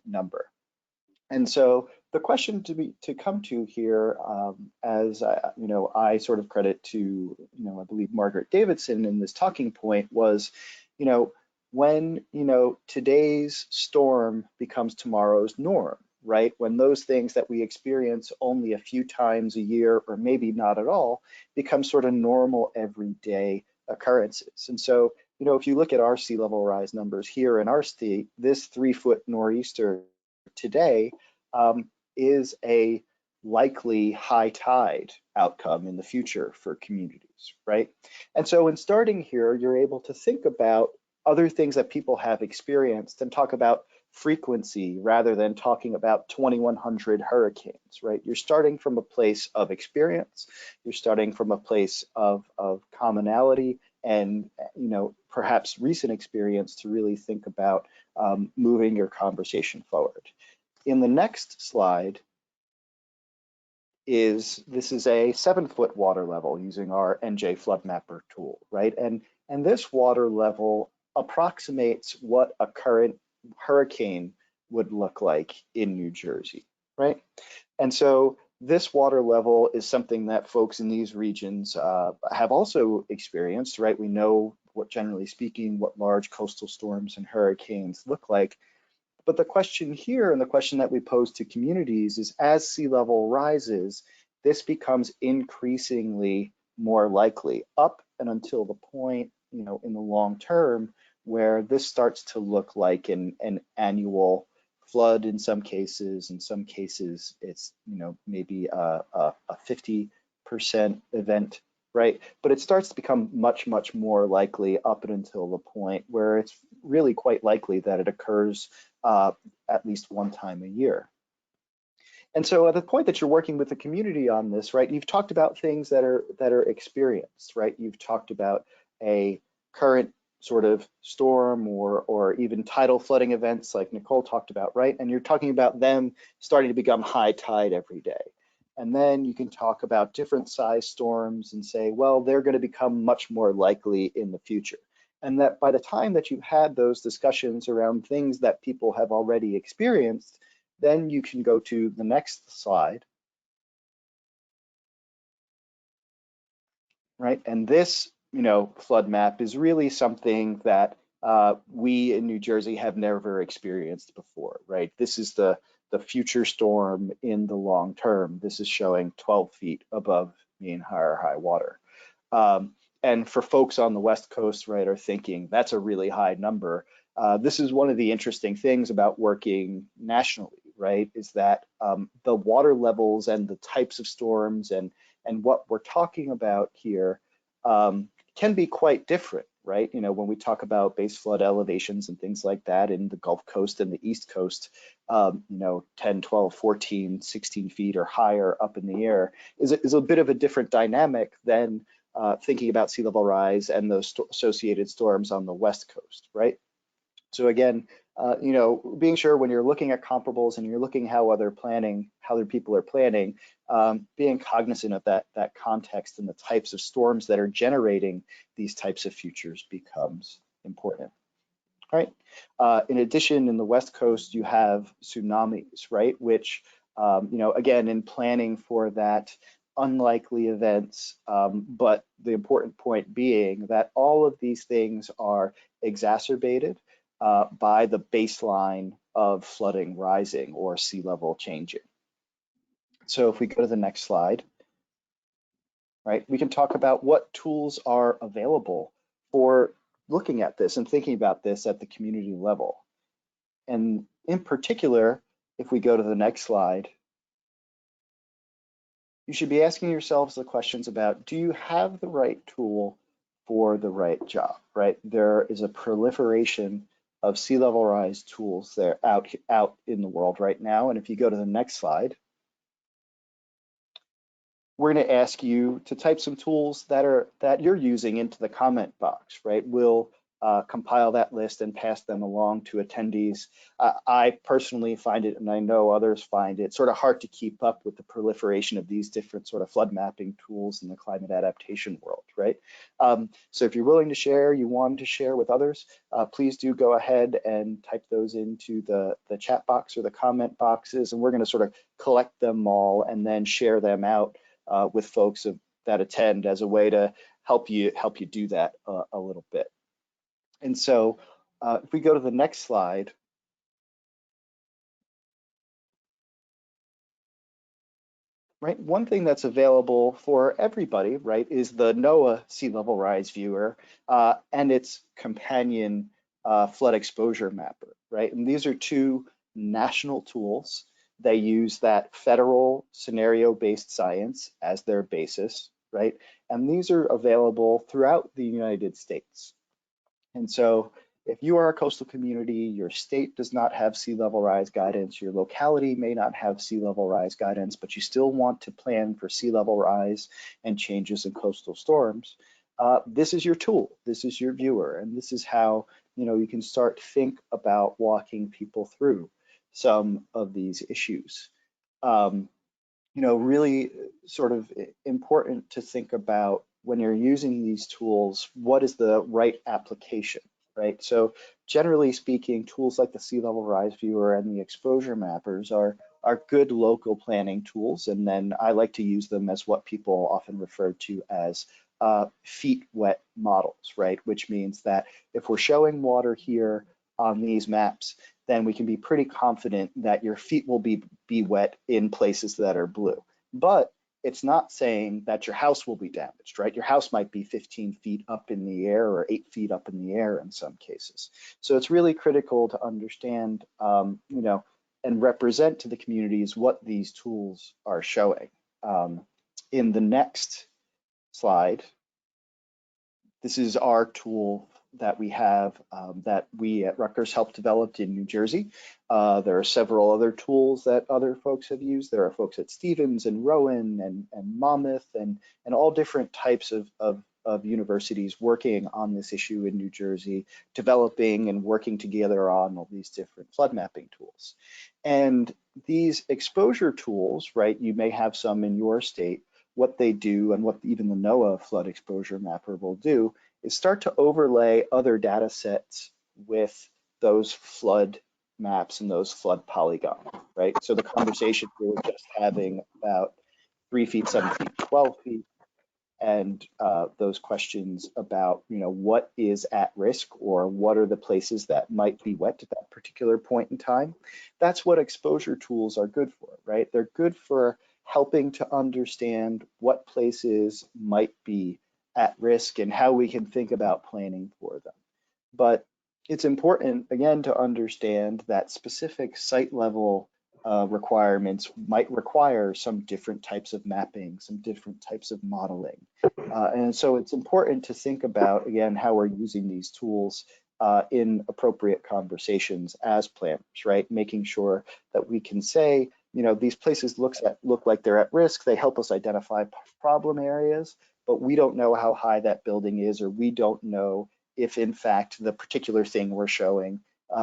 number. And so the question to come to here, as you know, I sort of credit to, you know, I believe Margaret Davidson in this talking point was, you know, when, you know, today's storm becomes tomorrow's norm, right? When those things that we experience only a few times a year, or maybe not at all, become sort of normal everyday occurrences. And so, you know, if you look at our sea level rise numbers here in our state, this 3-foot nor'easter today is a likely high tide outcome in the future for communities, right? And so in starting here, you're able to think about other things that people have experienced and talk about frequency rather than talking about 2,100 hurricanes, right? You're starting from a place of experience, you're starting from a place of commonality and, you know, perhaps recent experience to really think about moving your conversation forward. In the next slide this is a 7-foot water level using our NJ Flood Mapper tool, right? And this water level approximates what a current hurricane would look like in New Jersey, right? And so this water level is something that folks in these regions have also experienced, right? We know what, generally speaking, what large coastal storms and hurricanes look like. But the question here, and the question that we pose to communities, is as sea level rises, this becomes increasingly more likely up and until the point, you know, in the long term where this starts to look like an annual flood in some cases. In some cases, it's, you know, maybe a 50% event, right? But it starts to become much, much more likely up and until the point where it's really quite likely that it occurs at least one time a year. And so at the point that you're working with the community on this, right, you've talked about things that are experienced, right? You've talked about a current sort of storm or even tidal flooding events like Nicole talked about, right? And you're talking about them starting to become high tide every day. And then you can talk about different size storms and say, well, they're going to become much more likely in the future. And that by the time that you've had those discussions around things that people have already experienced, then you can go to the next slide, right? And this, you know, flood map is really something that we in New Jersey have never experienced before, right? This is the future storm in the long term. This is showing 12 feet above mean high water. And for folks on the West Coast, right, are thinking that's a really high number. This is one of the interesting things about working nationally, right, is that the water levels and the types of storms and what we're talking about here can be quite different, right? You know, when we talk about base flood elevations and things like that in the Gulf Coast and the East Coast, you know, 10, 12, 14, 16 feet or higher up in the air is a bit of a different dynamic than thinking about sea level rise and those associated storms on the West Coast, right? So again, you know, being sure when you're looking at comparables and you're looking how other people are planning, being cognizant of that context and the types of storms that are generating these types of futures becomes important. All right. In addition, in the West Coast, you have tsunamis, right? Which, you know, again, in planning for that unlikely events, but the important point being that all of these things are exacerbated by the baseline of flooding rising or sea level changing. So if we go to the next slide, right, we can talk about what tools are available for looking at this and thinking about this at the community level. And in particular, if we go to the next slide, you should be asking yourselves the questions about, do you have the right tool for the right job, right? There is a proliferation of sea level rise tools there out in the world right now. And if you go to the next slide, we're going to ask you to type some tools that you're using into the comment box, right? We'll compile that list and pass them along to attendees. I personally find it, and I know others find it, sort of hard to keep up with the proliferation of these different sort of flood mapping tools in the climate adaptation world, right? So if you're willing to share, you want to share with others, please do go ahead and type those into the chat box or the comment boxes, and we're going to sort of collect them all and then share them out with folks that attend as a way to help you do that a little bit. And so if we go to the next slide, right, one thing that's available for everybody, right, is the NOAA Sea Level Rise Viewer and its companion flood exposure mapper, right? And these are two national tools. They use that federal scenario-based science as their basis, right? And these are available throughout the United States. And so if you are a coastal community, your state does not have sea level rise guidance, your locality may not have sea level rise guidance, but you still want to plan for sea level rise and changes in coastal storms, this is your tool, this is your viewer, and this is how you can start to think about walking people through some of these issues. Really sort of important to think about when you're using these tools, what is the right application, right? So generally speaking, tools like the Sea Level Rise Viewer and the exposure mappers are good local planning tools. And then I like to use them as what people often refer to as feet wet models, right? Which means that if we're showing water here on these maps, then we can be pretty confident that your feet will be wet in places that are blue. But it's not saying that your house will be damaged, right? Your house might be 15 feet up in the air or 8 feet up in the air in some cases. So it's really critical to understand, and represent to the communities what these tools are showing. In the next slide, this is our tool that we have that we at Rutgers helped develop in New Jersey. There are several other tools that other folks have used. There are folks at Stevens and Rowan and Monmouth and all different types of universities working on this issue in New Jersey, developing and working together on all these different flood mapping tools. And these exposure tools, right, you may have some in your state. What they do and what even the NOAA flood exposure mapper will do is start to overlay other data sets with those flood maps and those flood polygons, right? So the conversation we were just having about 3 feet, 7 feet, 12 feet, and those questions about, what is at risk or what are the places that might be wet at that particular point in time. That's what exposure tools are good for, right? They're good for helping to understand what places might be at risk and how we can think about planning for them. But it's important, again, to understand that specific site level requirements might require some different types of mapping, some different types of modeling. And so it's important to think about, again, how we're using these tools in appropriate conversations as planners, right? Making sure that we can say, these places look like they're at risk. They help us identify problem areas, but we don't know how high that building is, or we don't know if in fact the particular thing we're showing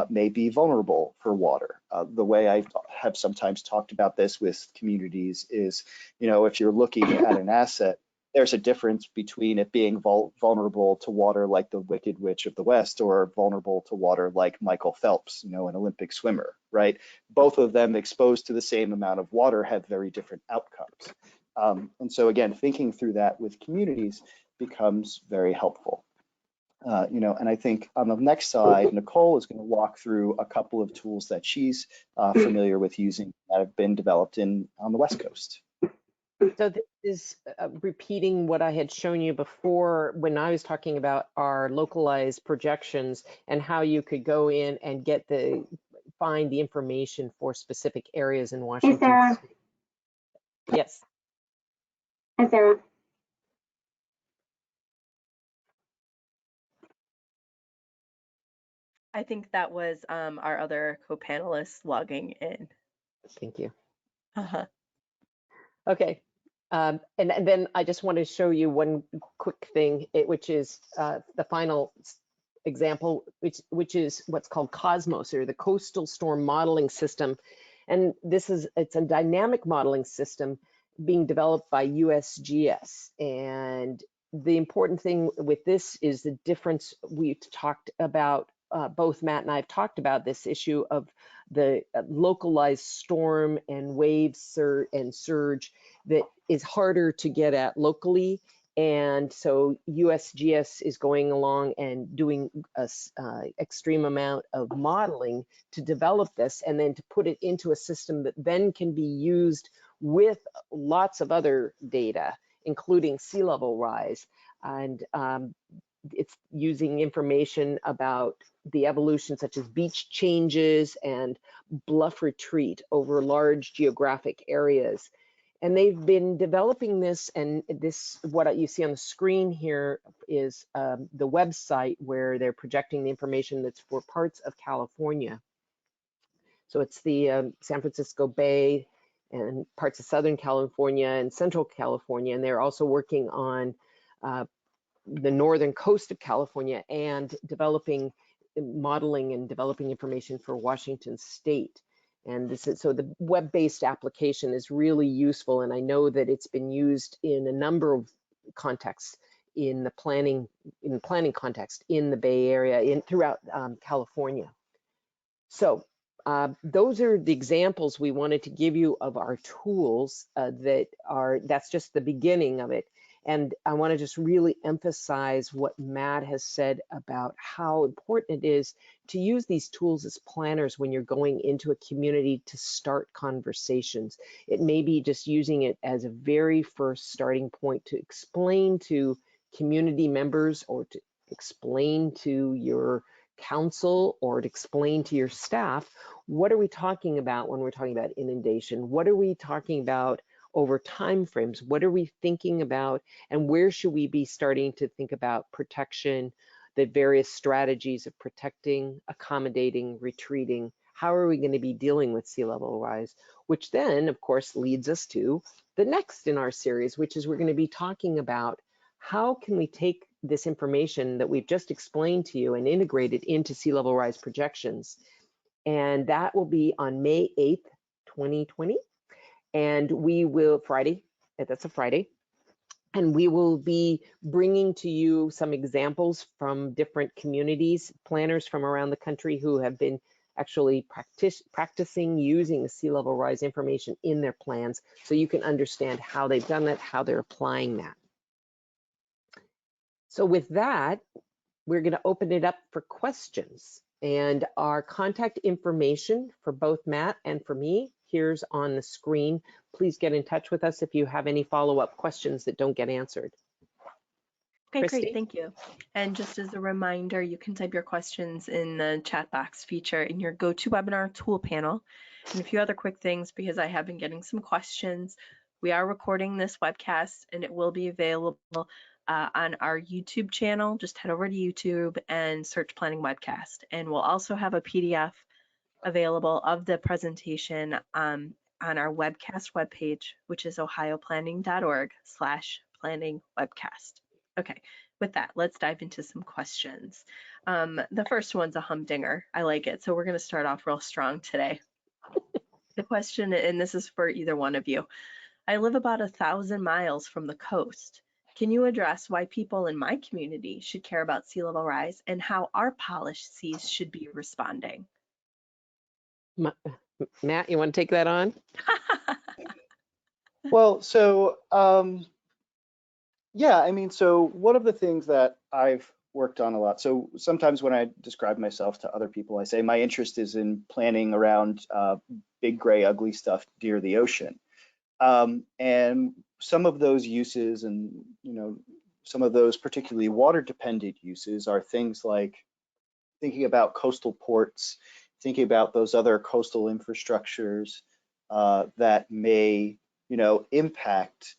may be vulnerable for water. The way I have sometimes talked about this with communities is, if you're looking at an asset, there's a difference between it being vulnerable to water like the Wicked Witch of the West or vulnerable to water like Michael Phelps, an Olympic swimmer, right? Both of them exposed to the same amount of water have very different outcomes. And so again, thinking through that with communities becomes very helpful. And I think on the next slide, Nicole is going to walk through a couple of tools that she's familiar with using that have been developed on the West Coast.
So this is repeating what I had shown you before when I was talking about our localized projections and how you could go in and find the information for specific areas in Washington.
Hey, Sarah.
Yes.
Hi, Sarah.
I think that was our other co-panelists logging in.
Thank you.
Uh-huh.
Okay. And then I just want to show you one quick thing, which is the final example, which is what's called Cosmos, or the Coastal Storm Modeling System. And it's a dynamic modeling system being developed by USGS. And the important thing with this is the difference. We talked about, both Matt and I have talked about this issue of the localized storm and wave and surge that is harder to get at locally. And so USGS is going along and doing a extreme amount of modeling to develop this, and then to put it into a system that then can be used with lots of other data, including sea level rise. And it's using information about the evolution, such as beach changes and bluff retreat over large geographic areas. And they've been developing this, and what you see on the screen here is the website where they're projecting the information that's for parts of California. So it's the San Francisco Bay and parts of Southern California and Central California. And they're also working on the northern coast of California and modeling and developing information for Washington State. And so the web-based application is really useful, and I know that it's been used in a number of contexts in the planning context in the Bay Area, throughout California. So those are the examples we wanted to give you of our tools that's just the beginning of it. And I want to just really emphasize what Matt has said about how important it is to use these tools as planners when you're going into a community to start conversations. It may be just using it as a very first starting point to explain to community members, or to explain to your council, or to explain to your staff, what are we talking about when we're talking about inundation? What are we talking about over time frames? What are we thinking about, and where should we be starting to think about protection, the various strategies of protecting, accommodating, retreating? How are we going to be dealing with sea level rise? Which then, of course, leads us to the next in our series, which is we're going to be talking about how can we take this information that we've just explained to you and integrate it into sea level rise projections. And that will be on May 8th, 2020. And we will, that's a Friday, and we will be bringing to you some examples from different communities, planners from around the country who have been actually practicing using the sea level rise information in their plans, so you can understand how they've done that, how they're applying that. So with that, we're going to open it up for questions. And our contact information for both Matt and for me, here's on the screen. Please get in touch with us if you have any follow-up questions that don't get answered.
Okay,
Christy?
great, thank you. And just as a reminder, you can type your questions in the chat box feature in your GoToWebinar tool panel. And a few other quick things, because I have been getting some questions. We are recording this webcast, and it will be available on our YouTube channel. Just head over to YouTube and search Planning Webcast. And we'll also have a PDF available of the presentation on our webcast webpage, which is ohioplanning.org/planningwebcast. Okay, with that, let's dive into some questions. The first one's a humdinger. I like it. So we're going to start off real strong today. The question, and this is for either one of you. I live about 1,000 miles from the coast. Can you address why people in my community should care about sea level rise, and how our polished seas should be responding?
Matt, you want to take that on?
Well, so yeah, I mean, so one of the things that I've worked on a lot, so sometimes when I describe myself to other people, I say my interest is in planning around big, gray, ugly stuff near the ocean. And some of those uses, and some of those particularly water dependent uses, are things like thinking about coastal ports, thinking about those other coastal infrastructures that may impact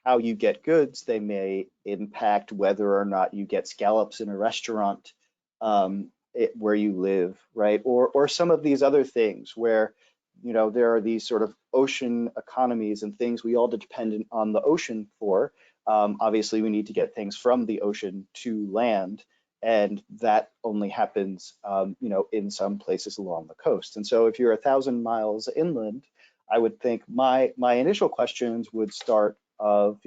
how you get goods. They may impact whether or not you get scallops in a restaurant where you live, right? Or some of these other things where there are these sort of ocean economies and things we all depend on the ocean for. Obviously, we need to get things from the ocean to land. And that only happens, in some places along the coast. And so if you're 1,000 miles inland, I would think my initial questions would start of,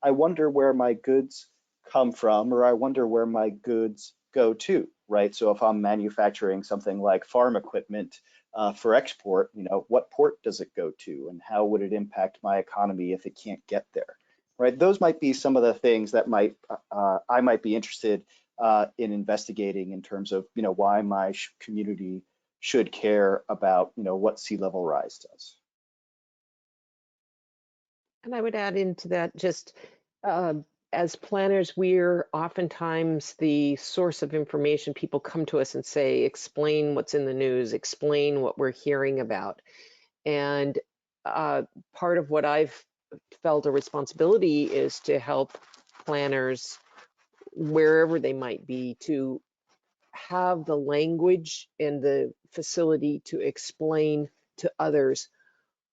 I wonder where my goods come from, or I wonder where my goods go to, right? So if I'm manufacturing something like farm equipment for export, what port does it go to, and how would it impact my economy if it can't get there, right? Those might be some of the things that I might be interested in investigating in terms of, why my community should care about, what sea level rise does.
And I would add into that just as planners, we're oftentimes the source of information. People come to us and say, explain what's in the news, explain what we're hearing about. And part of what I've felt a responsibility is to help planners wherever they might be to have the language and the facility to explain to others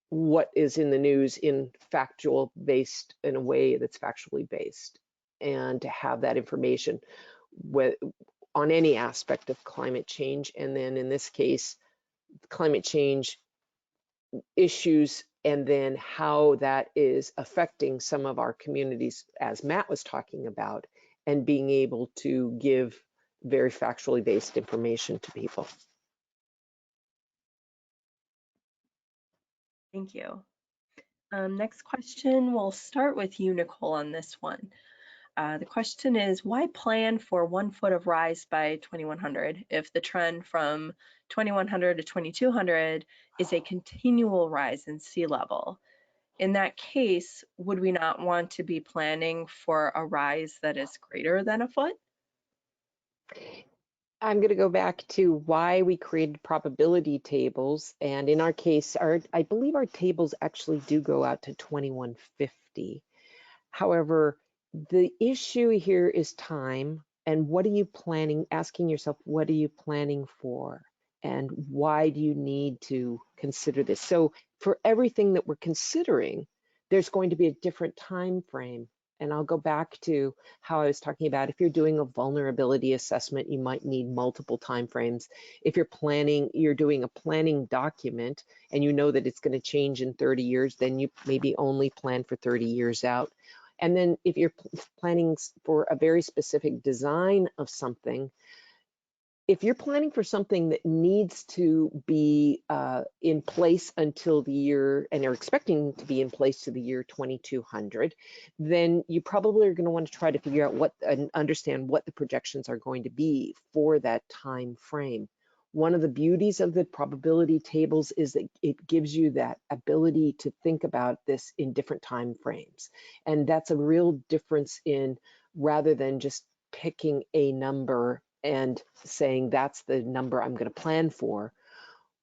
what is in the news in a way that's factually based, and to have that information on any aspect of climate change. And then in this case, climate change issues, and then how that is affecting some of our communities, as Matt was talking about, and being able to give very factually based information to people.
Thank you. Next question, we'll start with you, Nicole, on this one. The question is, why plan for 1 foot of rise by 2100 if the trend from 2100 to 2200 is a continual rise in sea level? In that case, would we not want to be planning for a rise that is greater than a foot?
I'm going to go back to why we created probability tables. And in our case, I believe our tables actually do go out to 2150. However, the issue here is time. And what are you planning? Asking yourself, what are you planning for? And why do you need to consider this? So for everything that we're considering, there's going to be a different time frame. And I'll go back to how I was talking about, if you're doing a vulnerability assessment, you might need multiple time frames. If you're doing a planning document and you know that it's going to change in 30 years, then you maybe only plan for 30 years out. And then if you're planning for a very specific design of something, if you're planning for something that needs to be in place until the year, and are expecting to be in place to the year 2200, then you probably are going to want to try to figure out and understand what the projections are going to be for that time frame. One of the beauties of the probability tables is that it gives you that ability to think about this in different time frames. And that's a real difference rather than just picking a number and saying that's the number I'm going to plan for.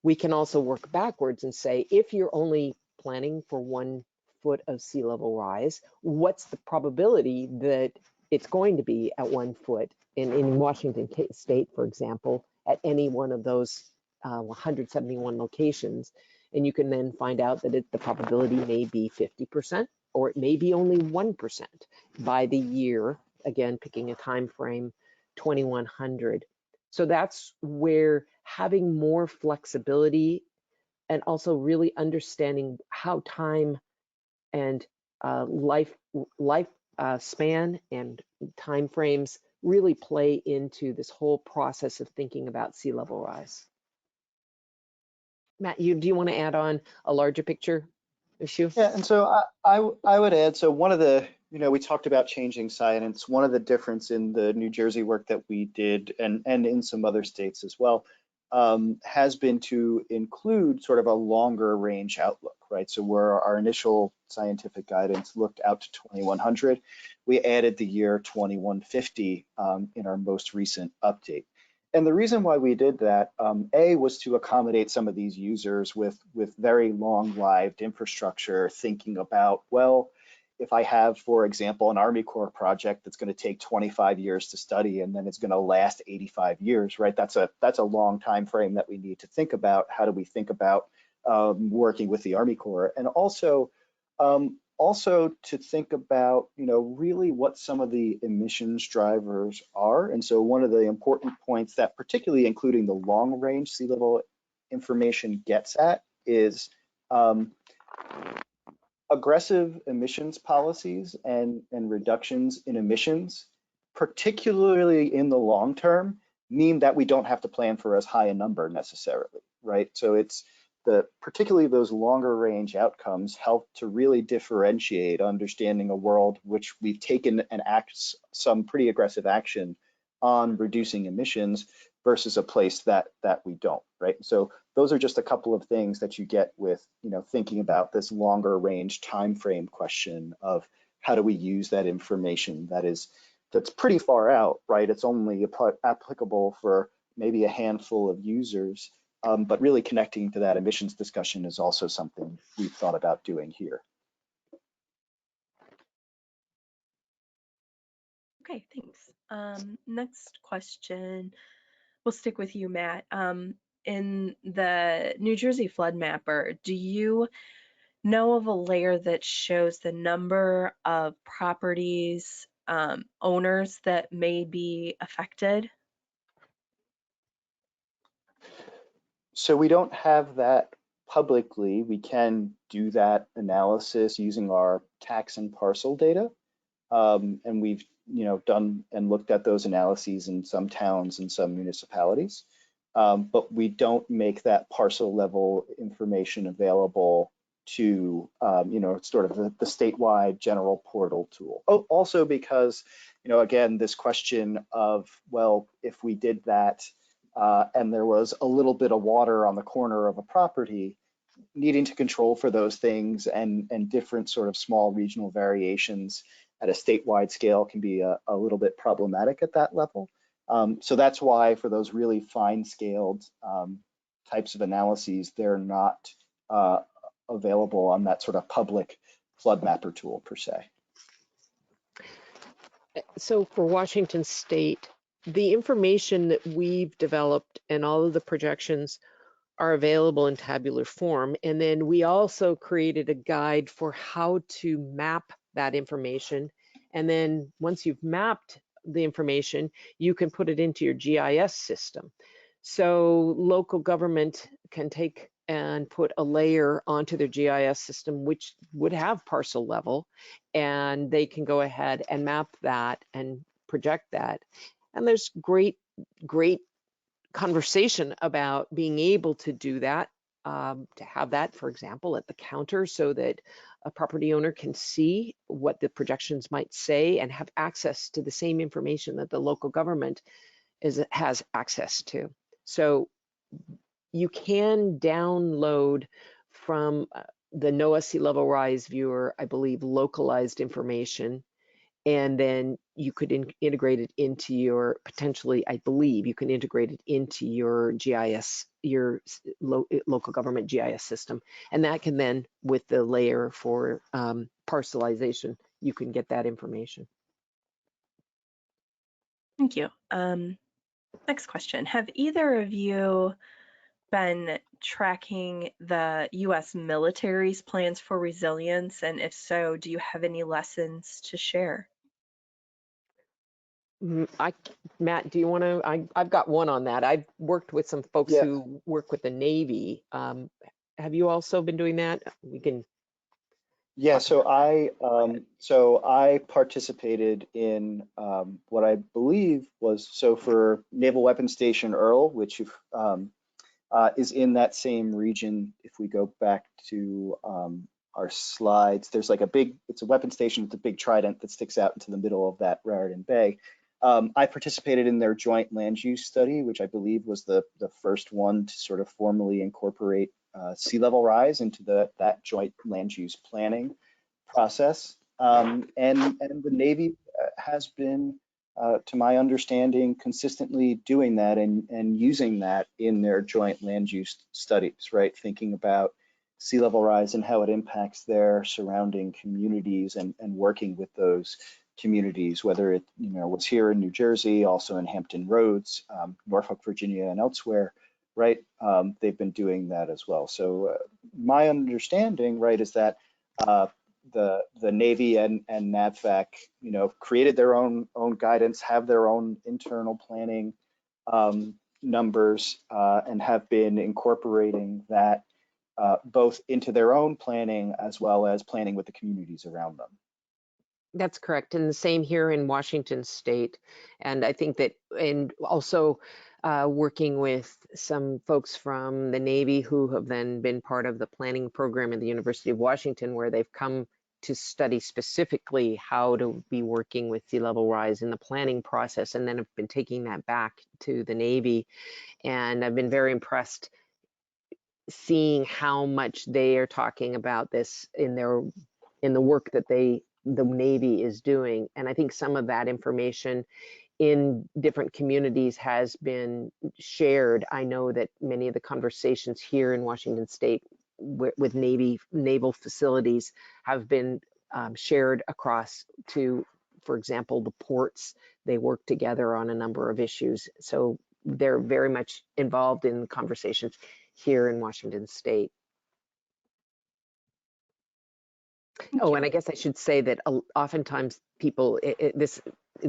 We can also work backwards and say, if you're only planning for 1 foot of sea level rise, what's the probability that it's going to be at 1 foot in Washington State, for example, at any one of those 171 locations? And you can then find out that the probability may be 50%, or it may be only 1% by the year, again, picking a time frame 2100. So that's where having more flexibility and also really understanding how time and life span and time frames really play into this whole process of thinking about sea level rise. Matt, do you want to add on a larger picture issue?
Yeah, and so I would add, so one of the, we talked about changing science. One of the difference in the New Jersey work that we did, and in some other states as well, has been to include sort of a longer range outlook, right? So where our initial scientific guidance looked out to 2100, we added the year 2150 in our most recent update. And the reason why we did that, A, was to accommodate some of these users with very long-lived infrastructure, thinking about, well, if I have, for example, an Army Corps project that's going to take 25 years to study and then it's going to last 85 years, right? That's a long time frame that we need to think about. How do we think about working with the Army Corps? And also, Also to think about, really what some of the emissions drivers are. And so one of the important points that particularly including the long range sea level information gets at is aggressive emissions policies and reductions in emissions, particularly in the long term, mean that we don't have to plan for as high a number necessarily, right? So it's particularly those longer range outcomes help to really differentiate understanding a world which we've taken and some pretty aggressive action on reducing emissions versus a place that we don't, right? So those are just a couple of things that you get with, thinking about this longer range time frame question of how do we use that information that's pretty far out, right? It's only applicable for maybe a handful of users, but really connecting to that emissions discussion is also something we've thought about doing here.
Okay, thanks. Next question. We'll stick with you, Matt. In the New Jersey Flood Mapper, do you know of a layer that shows the number of properties, owners that may be affected?
So we don't have that publicly. We can do that analysis using our tax and parcel data. And we've done and looked at those analyses in some towns and some municipalities. But we don't make that parcel level information available to sort of the statewide general portal tool. Oh, also because again, this question of, well, if we did that and there was a little bit of water on the corner of a property, needing to control for those things and different sort of small regional variations at a statewide scale can be a little bit problematic at that level. So that's why for those really fine scaled types of analyses, they're not available on that sort of public flood mapper tool per se.
So for Washington State, the information that we've developed and all of the projections are available in tabular form. And then we also created a guide for how to map that information. And then once you've mapped the information, you can put it into your GIS system. So local government can take and put a layer onto their GIS system, which would have parcel level, and they can go ahead and map that and project that. And there's great conversation about being able to do that, to have that, for example, at the counter so that a property owner can see what the projections might say and have access to the same information that the local government has access to. So you can download from the NOAA Sea Level Rise Viewer, I believe, localized information, and then you could integrate it into your, potentially, I believe, you can integrate it into your GIS, your local government GIS system. And that can then, with the layer for parcelization, you can get that information.
Thank you. Next question. Have either of you been tracking the U.S. military's plans for resilience? And if so, do you have any lessons to share?
Matt, do you want to? I've got one on that. I've worked with some folks who work with the Navy. Have you also been doing that? We can.
Yeah, so I participated in what I believe was, so for Naval Weapons Station Earl, which is in that same region. If we go back to our slides, there's like it's a weapon station with a big trident that sticks out into the middle of that Raritan Bay. I participated in their joint land use study, which I believe was the first one to sort of formally incorporate sea level rise into that joint land use planning process. And the Navy has been, to my understanding, consistently doing that and using that in their joint land use studies, right? Thinking about sea level rise and how it impacts their surrounding communities and working with those communities, whether it was here in New Jersey, also in Hampton Roads, Norfolk, Virginia, and elsewhere, right? They've been doing that as well. So my understanding, right, is that the Navy and NAVFAC, created their own guidance, have their own internal planning numbers, and have been incorporating that both into their own planning as well as planning with the communities around them.
That's correct, and the same here in Washington State. And I think that, and also working with some folks from the Navy who have then been part of the planning program at the University of Washington, where they've come to study specifically how to be working with sea level rise in the planning process, and then have been taking that back to the Navy. And I've been very impressed seeing how much they are talking about this in the work that the Navy is doing. And I think some of that information in different communities has been shared. I know that many of the conversations here in Washington State with naval facilities have been shared across to, for example, the ports. They work together on a number of issues. So they're very much involved in conversations here in Washington State. Oh, and I guess I should say that oftentimes people, this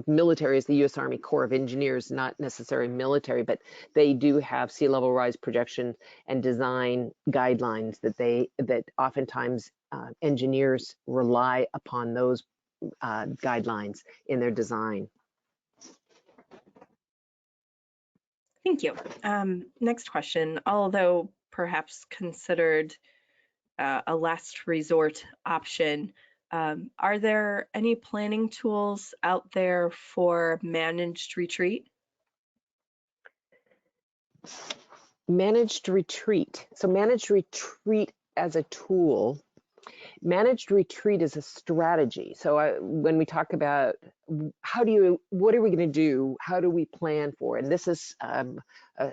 military is the U.S. Army Corps of Engineers, not necessarily military, but they do have sea level rise projection and design guidelines that oftentimes engineers rely upon those guidelines in their design.
Thank you. Next question. Although perhaps considered a last resort option, are there any planning tools out there for managed retreat?
Managed retreat. So managed retreat as a tool. Managed retreat is a strategy. So when we talk about what are we going to do? How do we plan for it? And this is a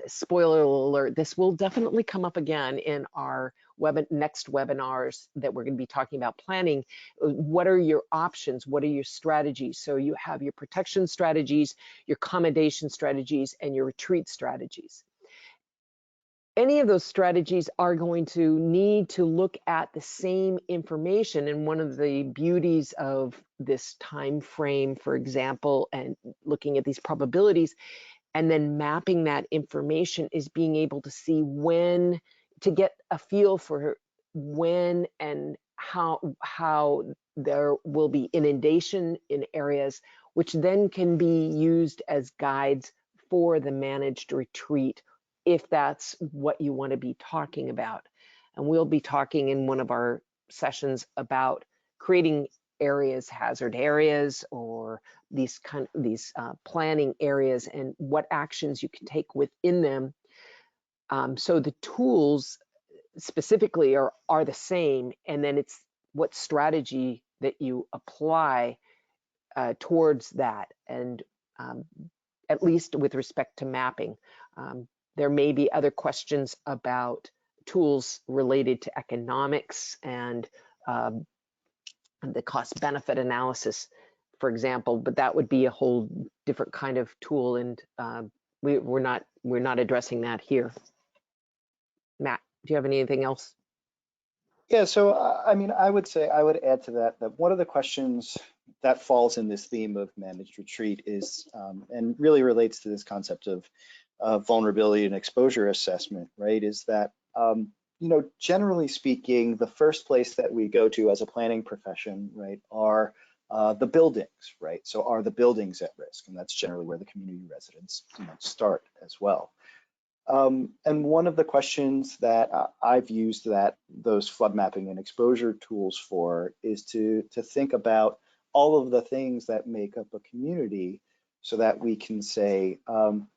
spoiler alert. This will definitely come up again in our next webinars that we're going to be talking about planning. What are your options? What are your strategies? So you have your protection strategies, your accommodation strategies, and your retreat strategies. Any of those strategies are going to need to look at the same information. And one of the beauties of this time frame, for example, and looking at these probabilities and then mapping that information, is being able to see when, to get a feel for when and how there will be inundation in areas, which then can be used as guides for the managed retreat, if that's what you want to be talking about. And we'll be talking in one of our sessions about creating areas, hazard areas, or these planning areas, and what actions you can take within them. So the tools specifically are the same, and then it's what strategy that you apply towards that, and at least with respect to mapping. There may be other questions about tools related to economics and the cost-benefit analysis, for example, but that would be a whole different kind of tool, and we're not addressing that here. Matt, do you have anything else?
Yeah, so I mean, I would add to that one of the questions that falls in this theme of managed retreat is, and really relates to this concept of vulnerability and exposure assessment, right? Is that, generally speaking, the first place that we go to as a planning profession, right, are the buildings, right? So are the buildings at risk? And that's generally where the community residents start as well. And one of the questions that I've used those flood mapping and exposure tools for is to think about all of the things that make up a community, so that we can say,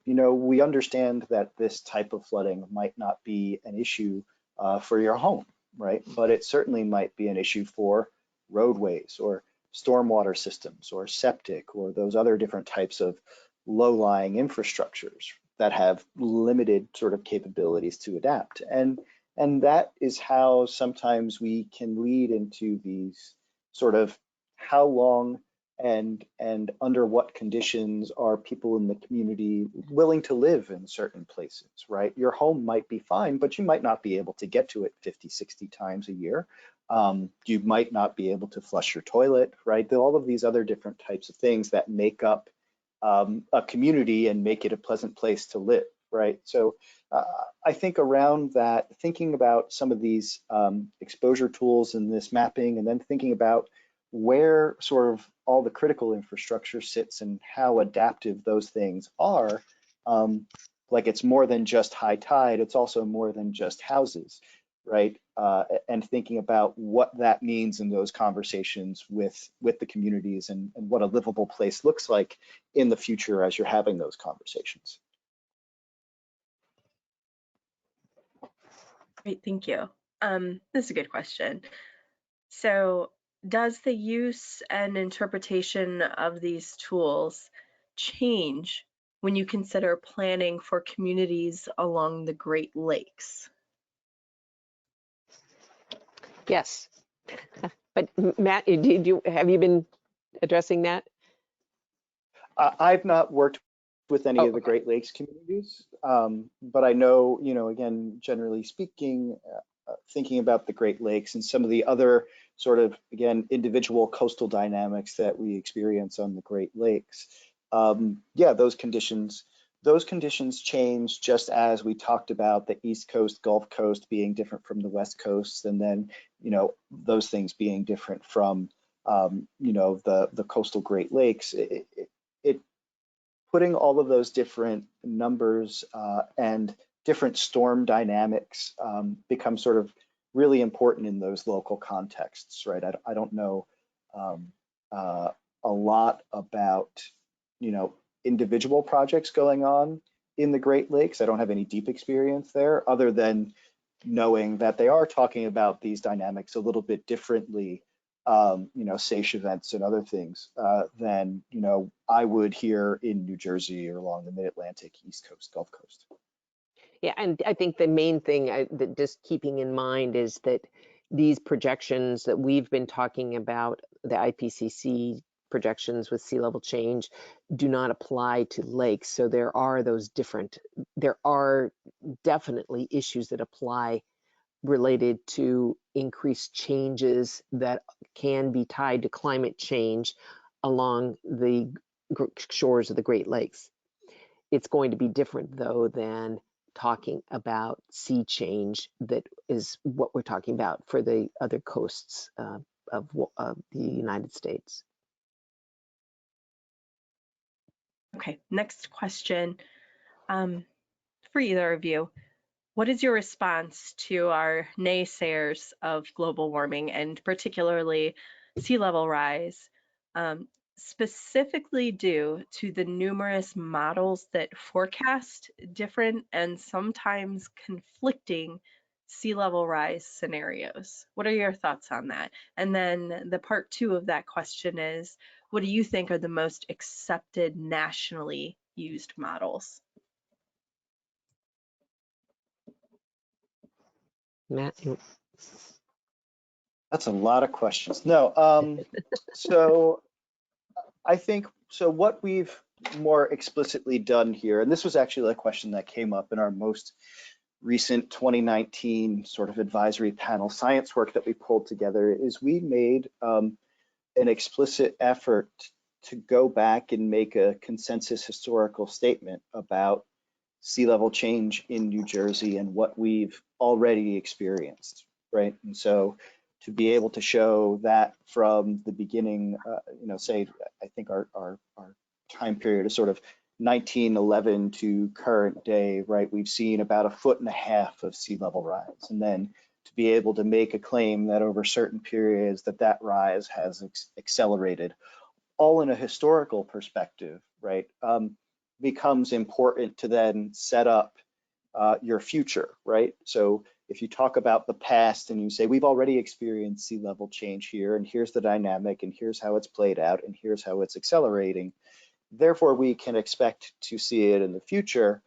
we understand that this type of flooding might not be an issue for your home, right? But it certainly might be an issue for roadways or stormwater systems or septic or those other different types of low-lying infrastructures that have limited sort of capabilities to adapt. And that is how sometimes we can lead into these sort of how long and under what conditions are people in the community willing to live in certain places, right? Your home might be fine, but you might not be able to get to it 50, 60 times a year. You might not be able to flush your toilet, right? All of these other different types of things that make up a community and make it a pleasant place to live, right? So I think around that, thinking about some of these exposure tools and this mapping, and then thinking about where sort of all the critical infrastructure sits and how adaptive those things are. Like it's more than just high tide, it's also more than just houses, right? And thinking about what that means in those conversations with the communities and what a livable place looks like in the future as you're having those conversations.
Great, thank you. This is a good question. So, does the use and interpretation of these tools change when you consider planning for communities along the Great Lakes?
Yes. But Matt, have you been addressing that?
I've not worked with any
Oh,
of the
okay.
Great Lakes communities, but I know, again, generally speaking, thinking about the Great Lakes and some of the other sort of, again, individual coastal dynamics that we experience on the Great Lakes. Yeah, those conditions change, just as we talked about the East Coast, Gulf Coast being different from the West Coast, and then, those things being different from, the coastal Great Lakes. It putting all of those different numbers and different storm dynamics become sort of really important in those local contexts, right? I don't know a lot about, individual projects going on in the Great Lakes. I don't have any deep experience there other than knowing that they are talking about these dynamics a little bit differently, SAISH events and other things than, I would here in New Jersey or along the Mid-Atlantic, East Coast, Gulf Coast.
Yeah, and I think the main thing that just keeping in mind is that these projections that we've been talking about, the IPCC projections with sea level change, do not apply to lakes. So there are definitely issues that apply related to increased changes that can be tied to climate change along the shores of the Great Lakes. It's going to be different, though, than talking about sea change, that is what we're talking about for the other coasts of the United States.
Okay, next question for either of you. What is your response to our naysayers of global warming and particularly sea level rise, specifically due to the numerous models that forecast different and sometimes conflicting sea level rise scenarios? What are your thoughts on that? And then the part two of that question is, what do you think are the most accepted nationally used models?
Matt?
That's a lot of questions. No, so I think, so what we've more explicitly done here, and this was actually a question that came up in our most recent 2019 sort of advisory panel science work that we pulled together, is we made an explicit effort to go back and make a consensus historical statement about sea level change in New Jersey and what we've already experienced, right? And so to be able to show that from the beginning, say, I think our time period is sort of 1911 to current day, right? We've seen about 1.5 feet of sea level rise. And then to be able to make a claim that over certain periods that rise has accelerated, all in a historical perspective, right? Becomes important to then set up your future, right? So if you talk about the past and you say, we've already experienced sea level change here, and here's the dynamic, and here's how it's played out, and here's how it's accelerating, therefore we can expect to see it in the future,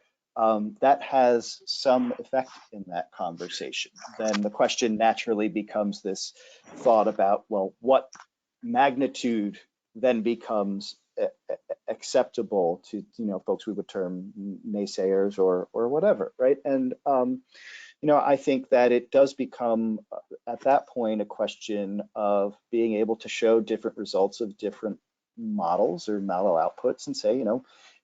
that has some effect in that conversation. Then the question naturally becomes this thought about, well, what magnitude then becomes acceptable to folks we would term naysayers or whatever, right? And I think that it does become at that point a question of being able to show different results of different models or model outputs and say,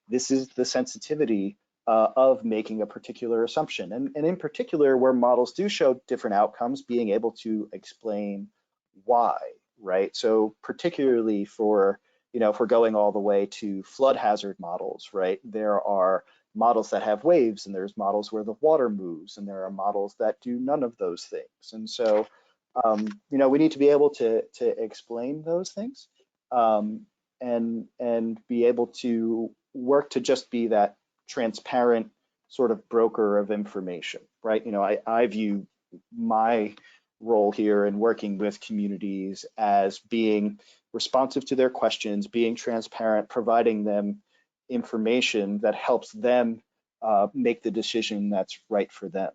this is the sensitivity of making a particular assumption. And in particular, where models do show different outcomes, being able to explain why, right? So particularly for, if we're going all the way to flood hazard models, right? There are models that have waves, and there's models where the water moves, and there are models that do none of those things. And so, we need to be able to explain those things, and be able to work to just be that transparent sort of broker of information, right? I view my role here in working with communities as being responsive to their questions, being transparent, providing them information that helps them make the decision that's right for them.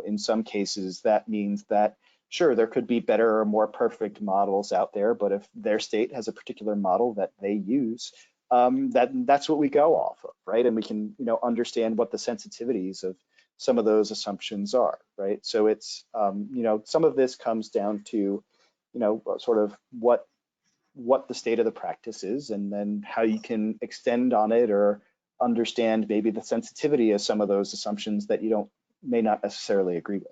In some cases, that means that, sure, there could be better or more perfect models out there, but if their state has a particular model that they use, that's what we go off of, right? And we can, understand what the sensitivities of some of those assumptions are, right? So it's, some of this comes down to, sort of what the state of the practice is, and then how you can extend on it or understand maybe the sensitivity of some of those assumptions that you may not necessarily agree with.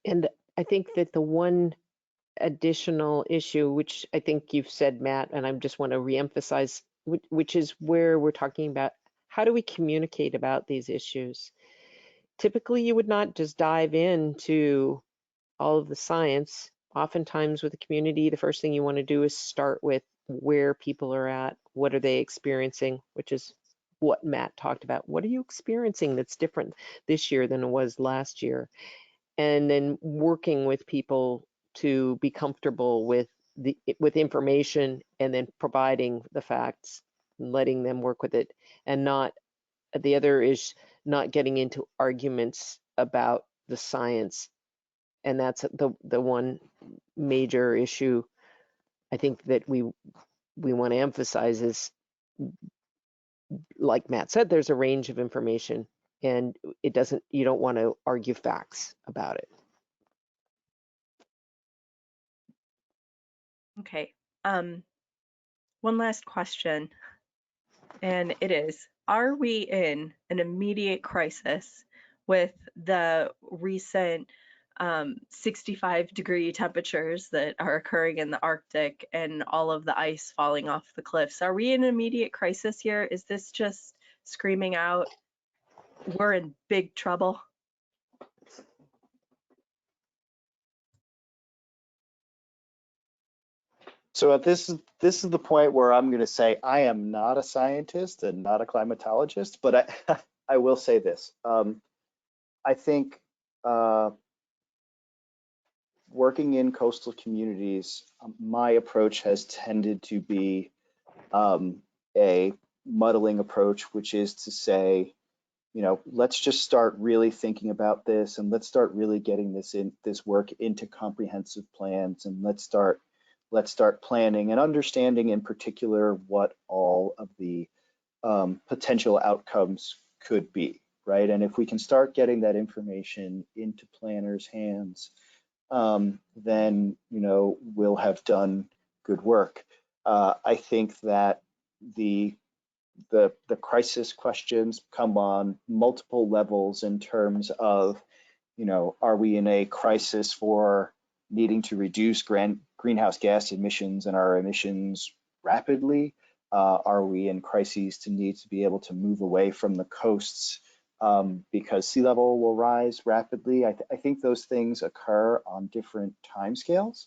And I think that the one additional issue, which I think you've said, Matt, and I just want to reemphasize, which is where we're talking about how do we communicate about these issues? Typically, you would not just dive into all of the science. Oftentimes with the community, the first thing you want to do is start with where people are at, what are they experiencing, which is what Matt talked about. What are you experiencing that's different this year than it was last year? And then working with people to be comfortable with information, and then providing the facts and letting them work with it. And not, the other is not getting into arguments about the science. And that's the one major issue I think that we want to emphasize is, like Matt said, there's a range of information, and you don't want to argue facts about it.
Okay. One last question, and it is, are we in an immediate crisis with the recent 65-degree temperatures that are occurring in the Arctic and all of the ice falling off the cliffs? Are we in an immediate crisis here? Is this just screaming out, we're in big trouble?
So this is the point where I'm going to say I am not a scientist and not a climatologist, but I will say this. I think working in coastal communities, my approach has tended to be a muddling approach, which is to say, let's just start really thinking about this, and let's start really getting this work into comprehensive plans, and let's start planning and understanding in particular what all of the potential outcomes could be, right? And if we can start getting that information into planners' hands, then we'll have done good work. I think that the crisis questions come on multiple levels in terms of, are we in a crisis for needing to reduce greenhouse gas emissions and our emissions rapidly? Are we in crises to need to be able to move away from the coasts because sea level will rise rapidly? I think those things occur on different timescales.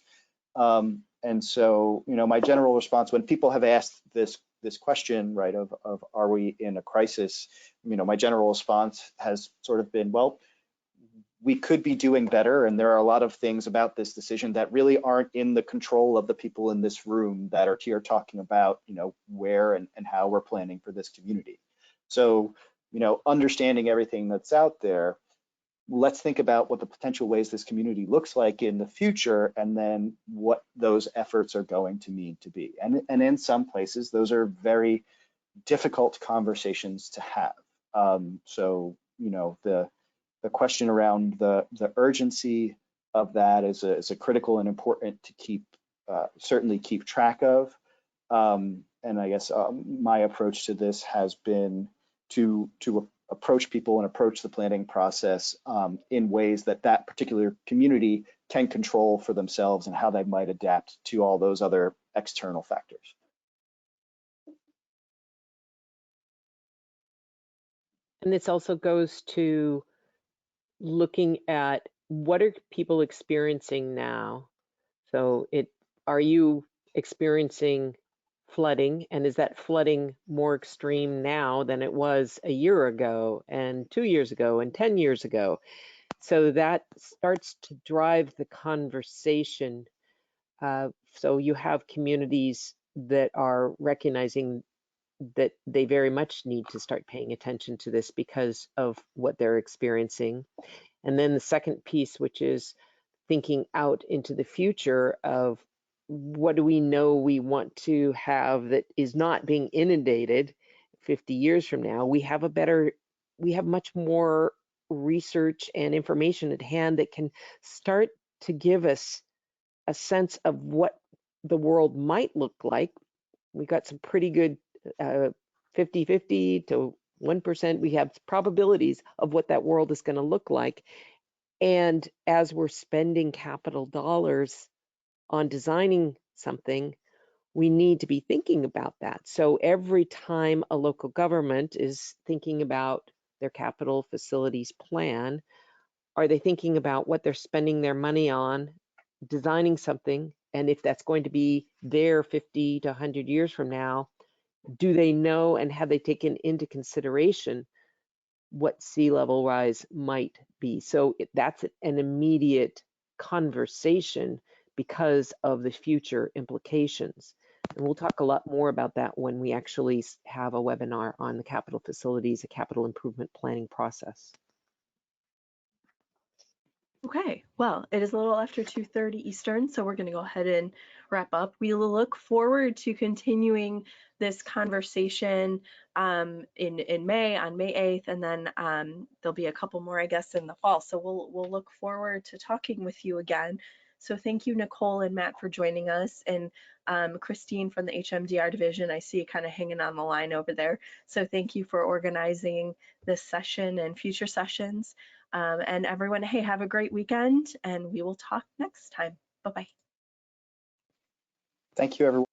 And so, my general response when people have asked this question, right, of are we in a crisis, my general response has sort of been, well, we could be doing better, and there are a lot of things about this decision that really aren't in the control of the people in this room that are here talking about, where and how we're planning for this community. So, understanding everything that's out there, let's think about what the potential ways this community looks like in the future, and then what those efforts are going to need to be. And in some places, those are very difficult conversations to have. So, question around the urgency of that is a critical and important to keep certainly keep track of. And I guess my approach to this has been to approach people and approach the planning process in ways that that particular community can control for themselves and how they might adapt to all those other external factors.
And this also goes to looking at what are people experiencing now. So are you experiencing flooding, and is that flooding more extreme now than it was a year ago and 2 years ago and 10 years ago? So that starts to drive the conversation. So you have communities that are recognizing that they very much need to start paying attention to this because of what they're experiencing. And then the second piece, which is thinking out into the future of what do we know we want to have that is not being inundated 50 years from now. We have much more research and information at hand that can start to give us a sense of what the world might look like. We got some pretty good 50-50 to 1%. We have probabilities of what that world is going to look like. And as we're spending capital dollars on designing something, we need to be thinking about that. So every time a local government is thinking about their capital facilities plan, are they thinking about what they're spending their money on, designing something, and if that's going to be there 50 to 100 years from now, do they know and have they taken into consideration what sea level rise might be? So that's an immediate conversation because of the future implications. And we'll talk a lot more about that when we actually have a webinar on the capital facilities, a capital improvement planning process.
Okay, well, it is a little after 2:30 Eastern, so we're going to go ahead and wrap up. We look forward to continuing this conversation in May, on May 8th, and then there'll be a couple more, I guess, in the fall. So we'll look forward to talking with you again. So thank you, Nicole and Matt, for joining us, and Christine from the HMDR division. I see you kind of hanging on the line over there. So thank you for organizing this session and future sessions. And everyone, hey, have a great weekend, and we will talk next time. Bye-bye.
Thank you, everyone.